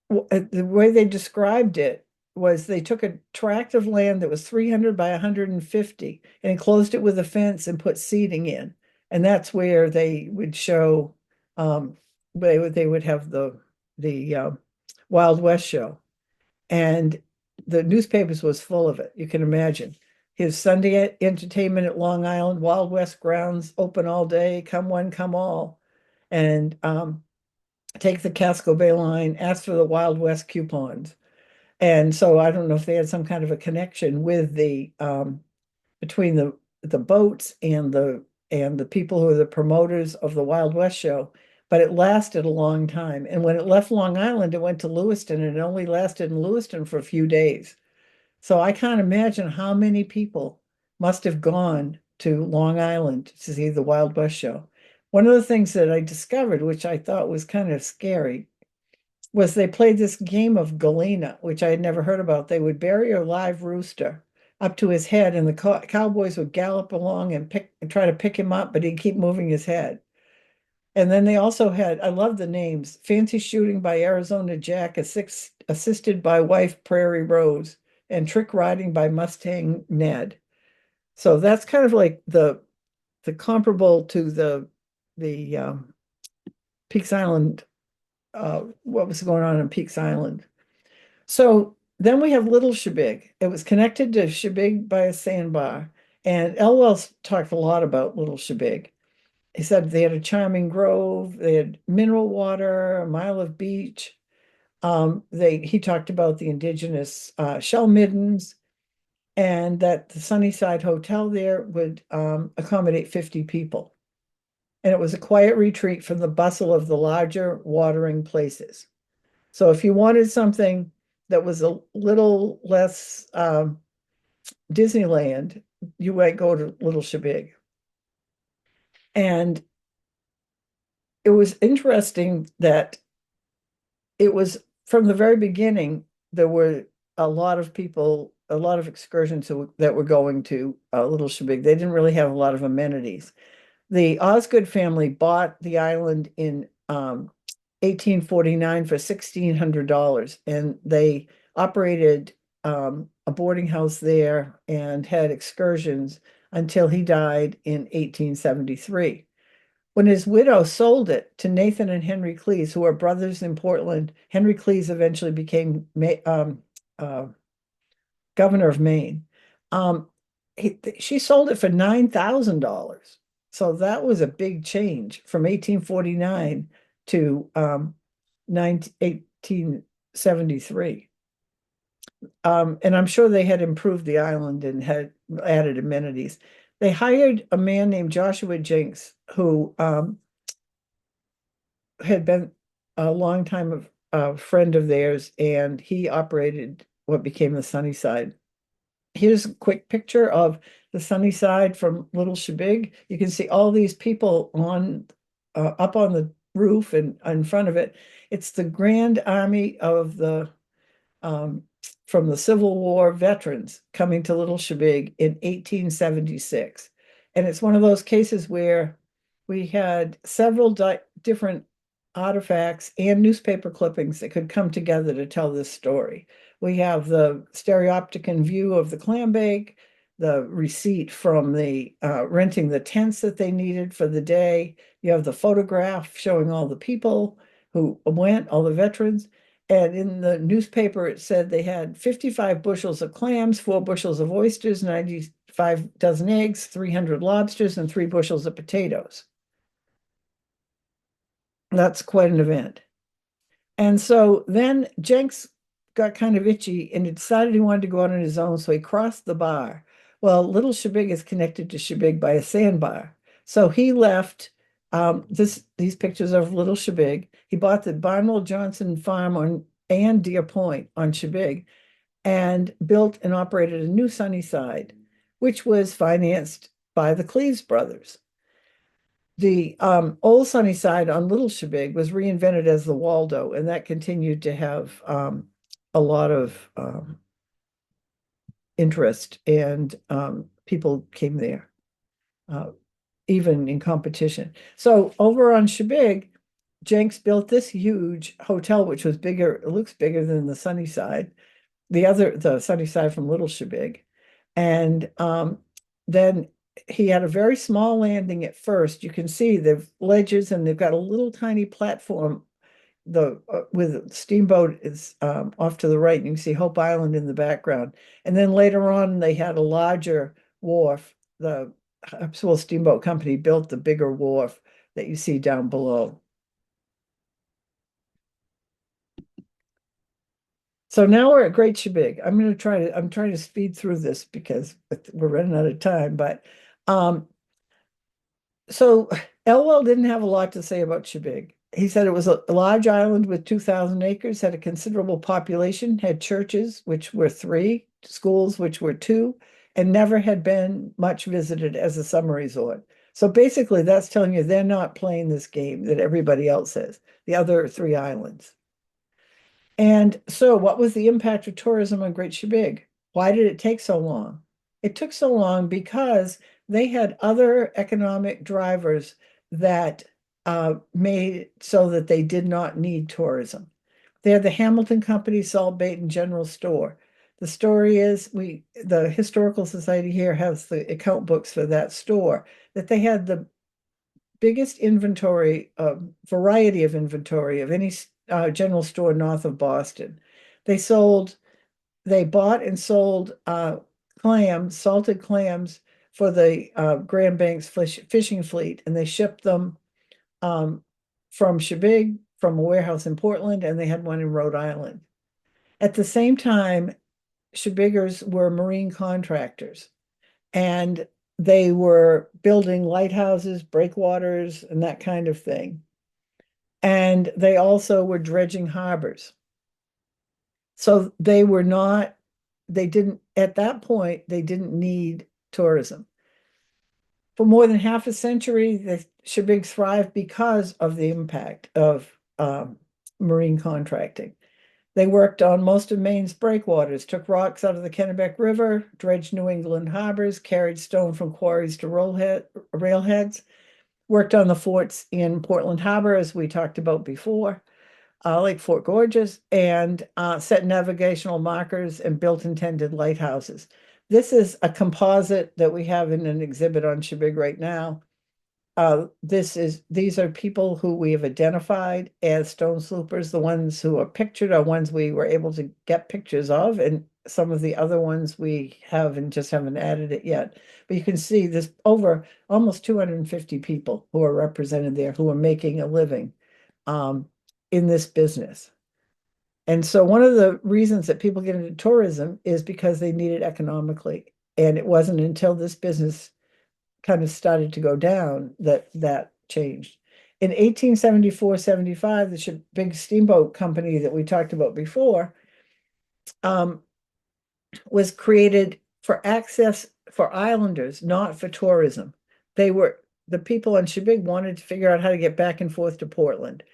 the way they described it was they took a tract of land that was 300 by 150 and enclosed it with a fence and put seating in. And that's where they would show, they would have the Wild West show. And the newspapers was full of it. You can imagine. His Sunday entertainment at Long Island, Wild West grounds, open all day, come one, come all. And take the Casco Bay line, ask for the Wild West coupons. And so I don't know if they had some kind of a connection with the between the boats and the people who are the promoters of the Wild West show, but it lasted a long time. And when it left Long Island, it went to Lewiston, and it only lasted in Lewiston for a few days. So I can't imagine how many people must have gone to Long Island to see the Wild West show. One of the things that I discovered, which I thought was kind of scary, was they played this game of Galena, which I had never heard about. They would bury a live rooster up to his head, and the cowboys would gallop along and try to pick him up, but he'd keep moving his head. And then they also had, I love the names, Fancy Shooting by Arizona Jack, assisted by Wife Prairie Rose, and Trick Riding by Mustang Ned. So that's kind of like the comparable to the Peaks Island, what was going on in Peaks Island. So then we have Little Shebig. It was connected to Shebig by a sandbar. And Elwell's talked a lot about Little Shebig. He said they had a charming grove, they had mineral water, a mile of beach. He talked about the indigenous shell middens, and that the Sunnyside Hotel there would accommodate 50 people. And it was a quiet retreat from the bustle of the larger watering places. So if you wanted something that was a little less Disneyland, you might go to Little Shebig. And it was interesting that it was from the very beginning, there were a lot of people, a lot of excursions that were going to Little Shebig. They didn't really have a lot of amenities. The Osgood family bought the island in 1849 for $1,600, and they operated a boarding house there and had excursions until he died in 1873. When his widow sold it to Nathan and Henry Cleese, who are brothers in Portland, Henry Cleese eventually became uh, governor of Maine. Um, she sold it for $9,000. So that was a big change from 1849 to 1873. And I'm sure they had improved the island and had added amenities. They hired a man named Joshua Jenks, who had been a long time a friend of theirs, and he operated what became the Sunnyside. Here's a quick picture of the Sunnyside from Little Shebig. You can see all these people on up on the roof and in front of it. It's the Grand Army of the um, from the Civil War veterans coming to Little Shebig in 1876. And it's one of those cases where we had several different artifacts and newspaper clippings that could come together to tell this story. We have the stereopticon view of the clam bake, the receipt from the renting the tents that they needed for the day. You have the photograph showing all the people who went, all the veterans. And in the newspaper, it said they had 55 bushels of clams, 4 bushels of oysters, 95 dozen eggs, 300 lobsters, and 3 bushels of potatoes. That's quite an event. And so then Jenks got kind of itchy and he decided he wanted to go out on his own. So he crossed the bar. Well, Little Shebig is connected to Shebig by a sandbar. So he left these pictures of Little Shebig. He bought the Barnwell Johnson farm on and Deer Point on Shebig and built and operated a new Sunnyside, which was financed by the Cleves brothers. The old Sunnyside on Little Shebig was reinvented as the Waldo, and that continued to have a lot of interest, and people came there, even in competition. So over on Shebig, Jenks built this huge hotel, which was bigger, it looks bigger than the Sunnyside, the Sunnyside from Little Shebig. And then he had a very small landing at first. You can see the ledges and they've got a little tiny platform. With steamboat is off to the right, and you can see Hope Island in the background. And then later on, they had a larger wharf. The Harpswell Steamboat Company built the bigger wharf that you see down below. So now we're at Great Shebig. I'm trying to speed through this because we're running out of time, but so Elwell didn't have a lot to say about Shebig. He said it was a large island with 2,000 acres, had a considerable population, had churches, which were 3, schools, which were 2, and never had been much visited as a summer resort. So basically, that's telling you they're not playing this game that everybody else is, the other 3 islands. And so, what was the impact of tourism on Great Shebig? Why did it take so long? It took so long because they had other economic drivers that made so that they did not need tourism. They had the Hamilton Company Salt Bait and General Store. The story is the Historical Society here has the account books for that store, that they had the biggest inventory, variety of inventory of any general store north of Boston. They bought and sold clams, salted clams for the Grand Banks fishing fleet, and they shipped them from Shebig, from a warehouse in Portland, and they had one in Rhode Island. At the same time, Shebiggers were marine contractors, and they were building lighthouses, breakwaters, and that kind of thing. And they also were dredging harbors. So at that point, they didn't need tourism. For more than half a century, the Shebig thrived because of the impact of marine contracting. They worked on most of Maine's breakwaters, took rocks out of the Kennebec River, dredged New England harbors, carried stone from quarries to railheads, worked on the forts in Portland Harbor, as we talked about before, like Fort Gorges, and set navigational markers and built and tended lighthouses. This is a composite that we have in an exhibit on Shebig right now. These are people who we have identified as stone sloopers. The ones who are pictured are ones we were able to get pictures of, and some of the other ones we have and just haven't added it yet. But you can see there's over almost 250 people who are represented there who are making a living in this business. And so one of the reasons that people get into tourism is because they need it economically. And it wasn't until this business kind of started to go down that changed. In 1874-75, the big steamboat company that we talked about before um, was created for access for islanders, not for tourism. The people on Shebig wanted to figure out how to get back and forth to Portland.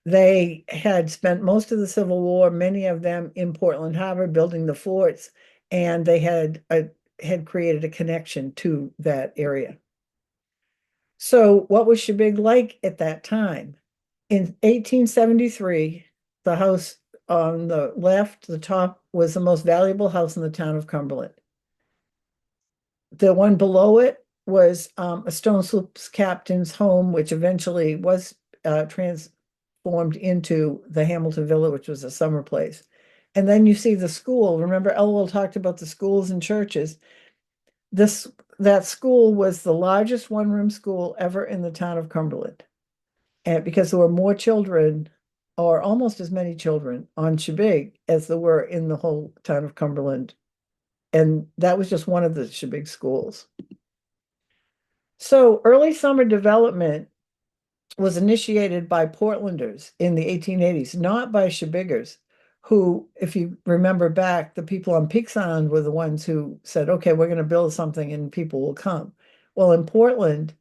They had spent most of the Civil War, many of them in Portland Harbor, building the forts, and they had created a connection to that area. So, what was Shebig like at that time? In 1873, the house on the left, the top, was the most valuable house in the town of Cumberland. The one below it was a stone sloops captain's home, which eventually was transformed into the Hamilton Villa, which was a summer place. And then you see the school. Remember, Elwell talked about the schools and churches. This that school was the largest one-room school ever in the town of Cumberland. And because there were more children, or almost as many children, on Shebig as there were in the whole town of Cumberland. And that was just one of the Shebig schools. So early summer development was initiated by Portlanders in the 1880s, not by Shebiggers, who, if you remember back, the people on Peaks Island were the ones who said, okay, we're going to build something and people will come. Well, in Portland,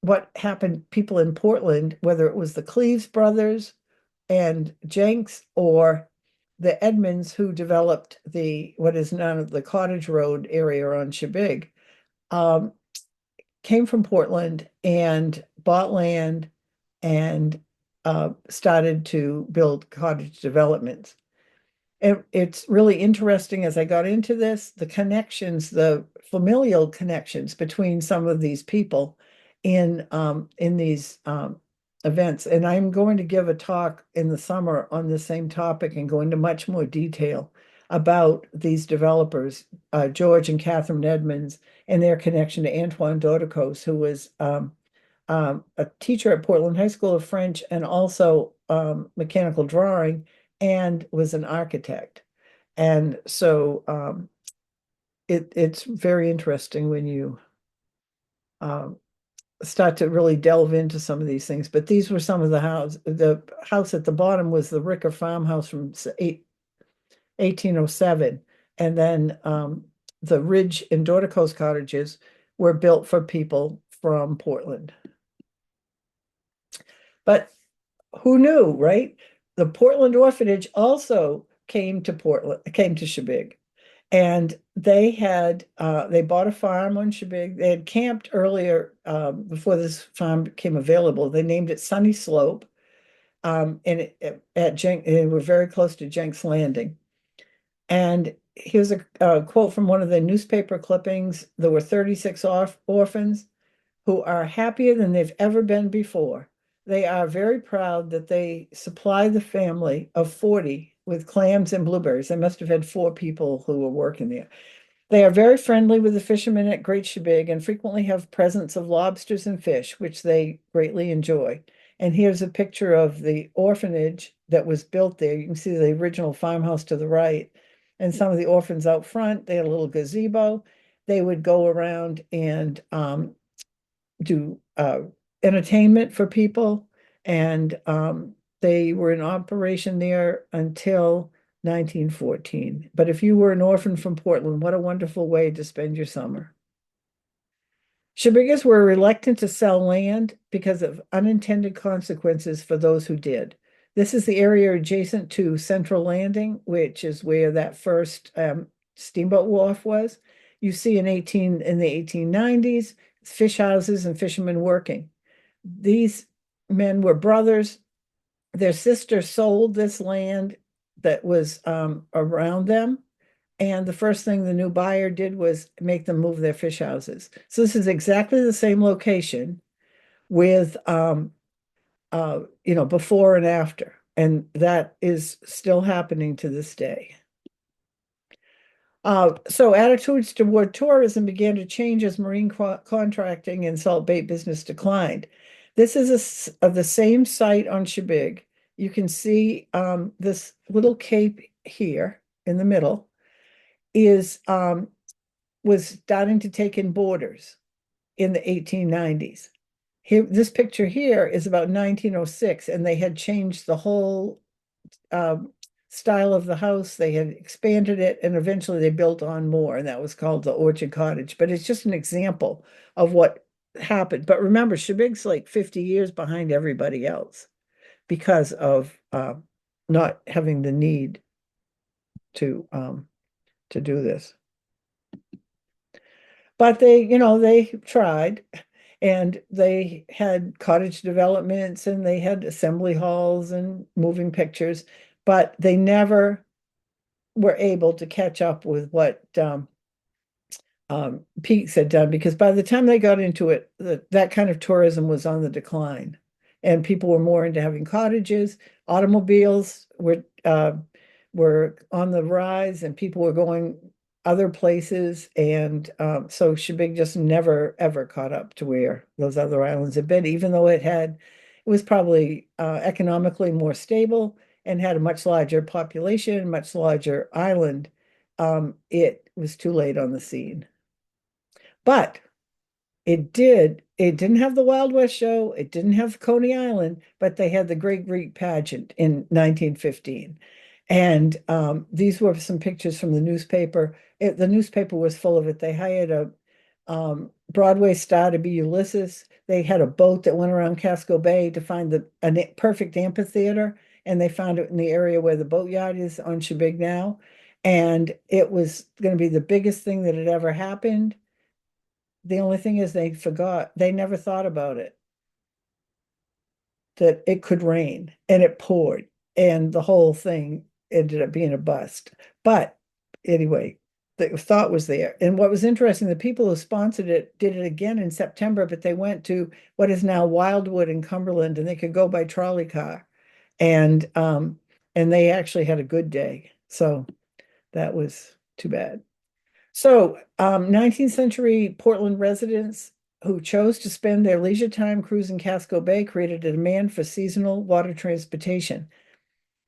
what happened, people in Portland, whether it was the Cleves brothers and Jenks or the Edmonds who developed what is now the Cottage Road area on Shebig, um, came from Portland and bought land and started to build cottage developments. It's really interesting as I got into this, the connections, the familial connections between some of these people in these events. And I'm going to give a talk in the summer on the same topic and go into much more detail about these developers, George and Catherine Edmonds, and their connection to Antoine Dodicos, who was a teacher at Portland High School of French and also mechanical drawing, and was an architect. And so it's very interesting when you um, start to really delve into some of these things. But these were some of the house at the bottom was the Ricker farmhouse from 1807. And then the Ridge and Dorticos cottages were built for people from Portland. But who knew, right? The Portland Orphanage also came to Shebig. And they bought a farm on Shebig. They had camped earlier before this farm became available. They named it Sunny Slope. They were very close to Jenks Landing. And here's a quote from one of the newspaper clippings. There were 36 orphans who are happier than they've ever been before. They are very proud that they supply the family of 40 with clams and blueberries. They must have had 4 people who were working there. They are very friendly with the fishermen at Great Shebig and frequently have presents of lobsters and fish, which they greatly enjoy. And here's a picture of the orphanage that was built there. You can see the original farmhouse to the right, and some of the orphans out front. They had a little gazebo. They would go around and do entertainment for people, and they were in operation there until 1914. But if you were an orphan from Portland, what a wonderful way to spend your summer. Shebiggers were reluctant to sell land because of unintended consequences for those who did. This is the area adjacent to Central Landing, which is where that first steamboat wharf was. You see in the 1890s, fish houses and fishermen working. These men were brothers. Their sister sold this land that was around them. And the first thing the new buyer did was make them move their fish houses. So this is exactly the same location with, before and after. And that is still happening to this day. So attitudes toward tourism began to change as marine contracting and salt bait business declined. This is the same site on Shebig. You can see this little cape here in the middle was starting to take in boarders in the 1890s. Here, this picture here is about 1906, and they had changed the whole um, style of the house. They had expanded it, and eventually they built on more, and that was called the Orchard Cottage. But it's just an example of what happened. But remember, Shebig's like 50 years behind everybody else because of not having the need to do this. But they tried, and they had cottage developments, and they had assembly halls and moving pictures, but they never were able to catch up with what Peaks had done, because by the time they got into it, that kind of tourism was on the decline, and people were more into having cottages. Automobiles were on the rise, and people were going other places, and so Shebig just never ever caught up to where those other islands had been, even though it was probably economically more stable and had a much larger population, much larger island. It was too late on the scene. But it didn't have the Wild West show, it didn't have Coney Island, but they had the Great Greek pageant in 1915. And these were some pictures from the newspaper. The newspaper was full of it. They hired a Broadway star to be Ulysses. They had a boat that went around Casco Bay to find a perfect amphitheater, and they found it in the area where the boatyard is on Shebig now. And it was going to be the biggest thing that had ever happened. The only thing is they never thought about it, that it could rain, and it poured, and the whole thing ended up being a bust. But anyway, the thought was there. And what was interesting, the people who sponsored it did it again in September, but they went to what is now Wildwood in Cumberland, and they could go by trolley car. And they actually had a good day. So that was too bad. So, 19th century Portland residents who chose to spend their leisure time cruising Casco Bay created a demand for seasonal water transportation.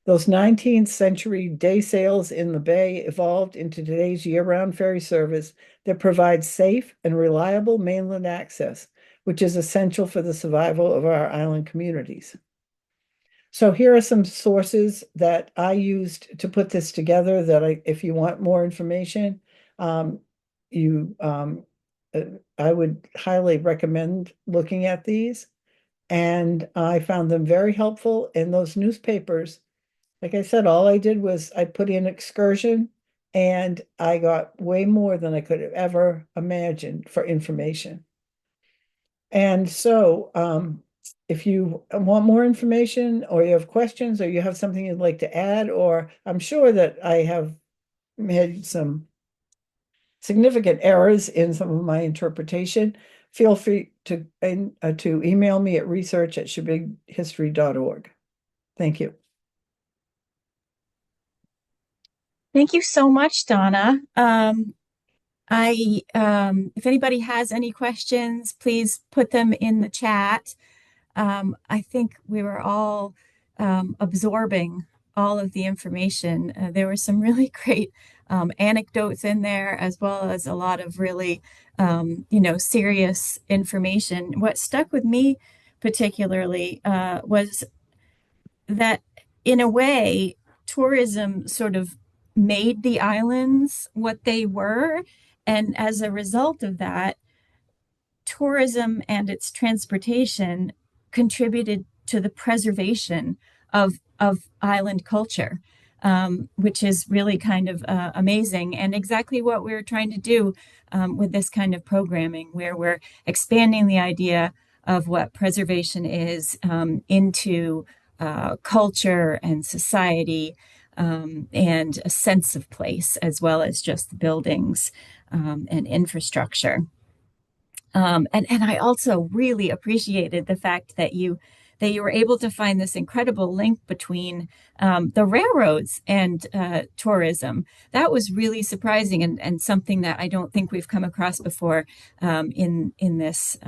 Those 19th century day sails in the bay evolved into today's year-round ferry service that provides safe and reliable mainland access, which is essential for the survival of our island communities. So here are some sources that I used to put this together if you want more information, um, you, I would highly recommend looking at these. And I found them very helpful in those newspapers. Like I said, all I did was I put in excursion, and I got way more than I could have ever imagined for information. And so, if you want more information, or you have questions, or you have something you'd like to add, or I'm sure that I have made some significant errors in some of my interpretation, feel free to email me at research@shebighistory.org. Thank you. Thank you so much, Donna. If anybody has any questions, please put them in the chat. I think we were all absorbing all of the information. There were some really great anecdotes in there, as well as a lot of really, serious information. What stuck with me particularly was that, in a way, tourism sort of made the islands what they were. And as a result of that, tourism and its transportation contributed to the preservation of island culture, which is really kind of amazing, and exactly what we're trying to do with this kind of programming, where we're expanding the idea of what preservation is into culture and society, and a sense of place, as well as just buildings and infrastructure. And I also really appreciated the fact that you were able to find this incredible link between the railroads and tourism. That was really surprising, and something that I don't think we've come across before in this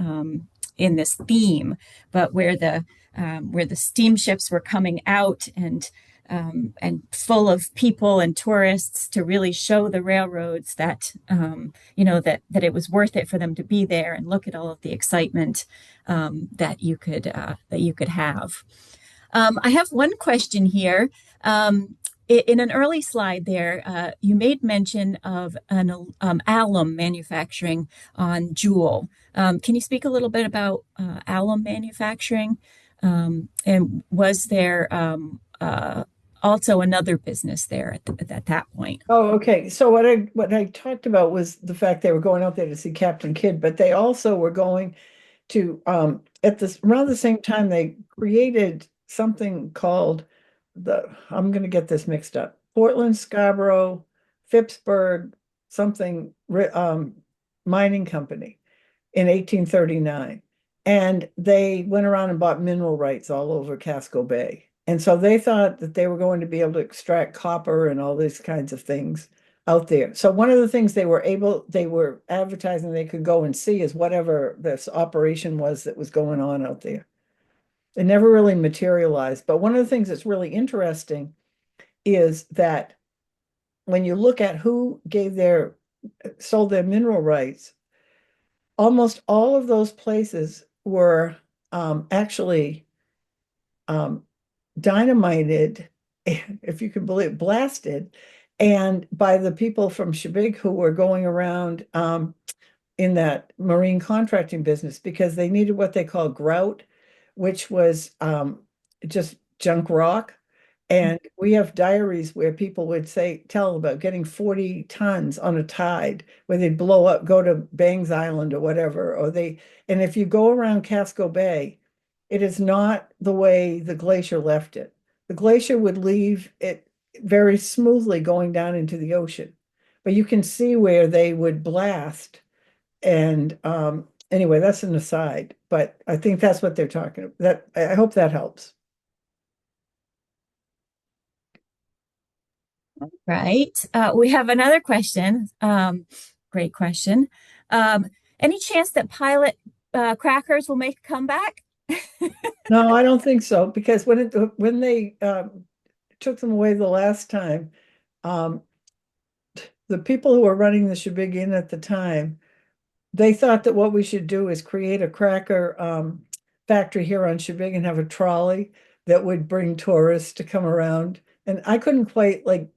theme. But where the steamships were coming out and and full of people and tourists to really show the railroads that that it was worth it for them to be there and look at all of the excitement that you could have. I have one question here. In an early slide there, you made mention of an alum manufacturing on Jewel. Can you speak a little bit about alum manufacturing? And was there also another business there at that point? Oh, okay. So what I talked about was the fact they were going out there to see Captain Kidd, but they also were going to at this around the same time they created something called I'm going to get this mixed up. Portland, Scarborough, Phippsburg, something mining company in 1839. And they went around and bought mineral rights all over Casco Bay. And so they thought that they were going to be able to extract copper and all these kinds of things out there. So one of the things they were advertising they could go and see is whatever this operation was that was going on out there. It never really materialized. But one of the things that's really interesting is that when you look at who sold their mineral rights, almost all of those places were actually um, dynamited, if you can believe, blasted, and by the people from Shebig who were going around in that marine contracting business because they needed what they call grout, which was just junk rock. And we have diaries where people would tell about getting 40 tons on a tide where they'd blow up, go to Bangs Island or whatever, and if you go around Casco Bay, it is not the way the glacier left it. The glacier would leave it very smoothly going down into the ocean, but you can see where they would blast. And anyway, that's an aside, but I think that's what they're talking about. I hope that helps. Right. We have another question. Great question. Um, any chance that pilot crackers will make a comeback? No, I don't think so because when they took them away the last time, um, the people who were running the Shebig Inn at the time, they thought that what we should do is create a cracker factory here on Shebig and have a trolley that would bring tourists to come around. And I couldn't quite like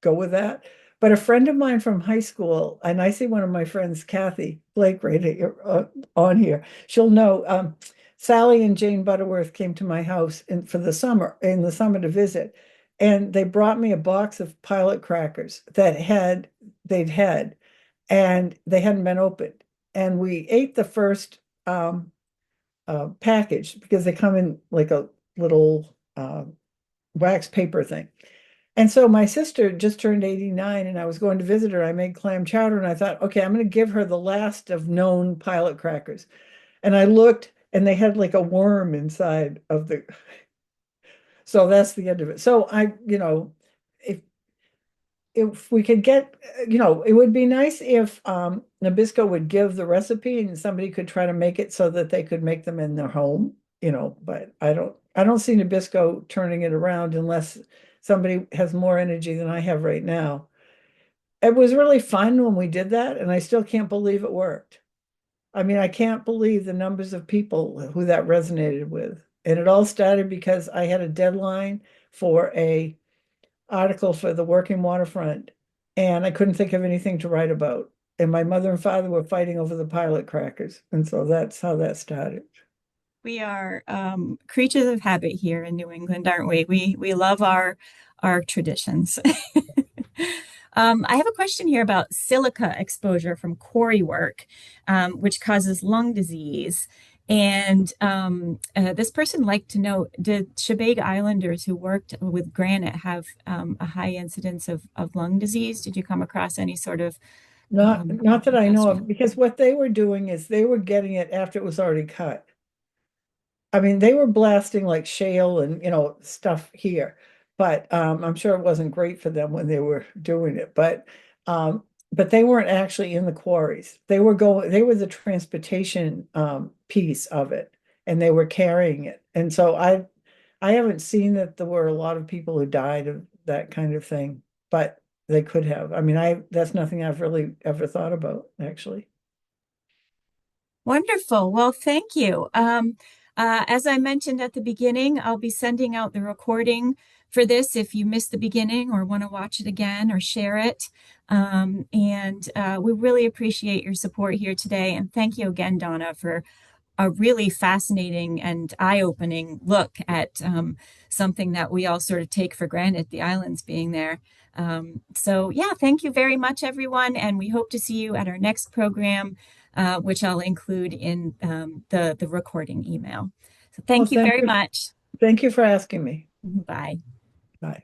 go with that. But a friend of mine from high school, and I see one of my friends, Kathy Blake, right here, on here. She'll know. Sally and Jane Butterworth came to my house for the summer in the summer to visit, and they brought me a box of pilot crackers they'd had, and they hadn't been opened. And we ate the first package because they come in like a little wax paper thing. And so my sister just turned 89 and I was going to visit her. I made clam chowder and I thought, okay, I'm going to give her the last of known pilot crackers. And I looked and they had like a worm inside of so that's the end of it. So if if we could get, it would be nice if Nabisco would give the recipe and somebody could try to make it so that they could make them in their home, but I don't see Nabisco turning it around unless somebody has more energy than I have right now. It was really fun when we did that, and I still can't believe it worked. I mean, I can't believe the numbers of people who that resonated with. And it all started because I had a deadline for a article for the Working Waterfront, and I couldn't think of anything to write about. And my mother and father were fighting over the pilot crackers. And so that's how that started. We are creatures of habit here in New England, aren't we? We love our traditions. I have a question here about silica exposure from quarry work, which causes lung disease. And this person liked to know, did Shebag Islanders who worked with granite have a high incidence of lung disease? Did you come across any sort of Not that I know history? of, because what they were doing is they were getting it after it was already cut. I mean, they were blasting like shale and stuff here, but I'm sure it wasn't great for them when they were doing it. But they weren't actually in the quarries. They were the transportation piece of it, and they were carrying it. And so I haven't seen that there were a lot of people who died of that kind of thing, but they could have. I mean, that's nothing I've really ever thought about, actually. Wonderful. Well, thank you. As I mentioned at the beginning, I'll be sending out the recording for this if you missed the beginning or want to watch it again or share it. And we really appreciate your support here today. And thank you again, Donna, for a really fascinating and eye-opening look at something that we all sort of take for granted, the islands being there. So yeah, thank you very much, everyone, and we hope to see you at our next program, which I'll include in the recording email. So Well, thank you very much. thank you for asking me. Bye. Bye.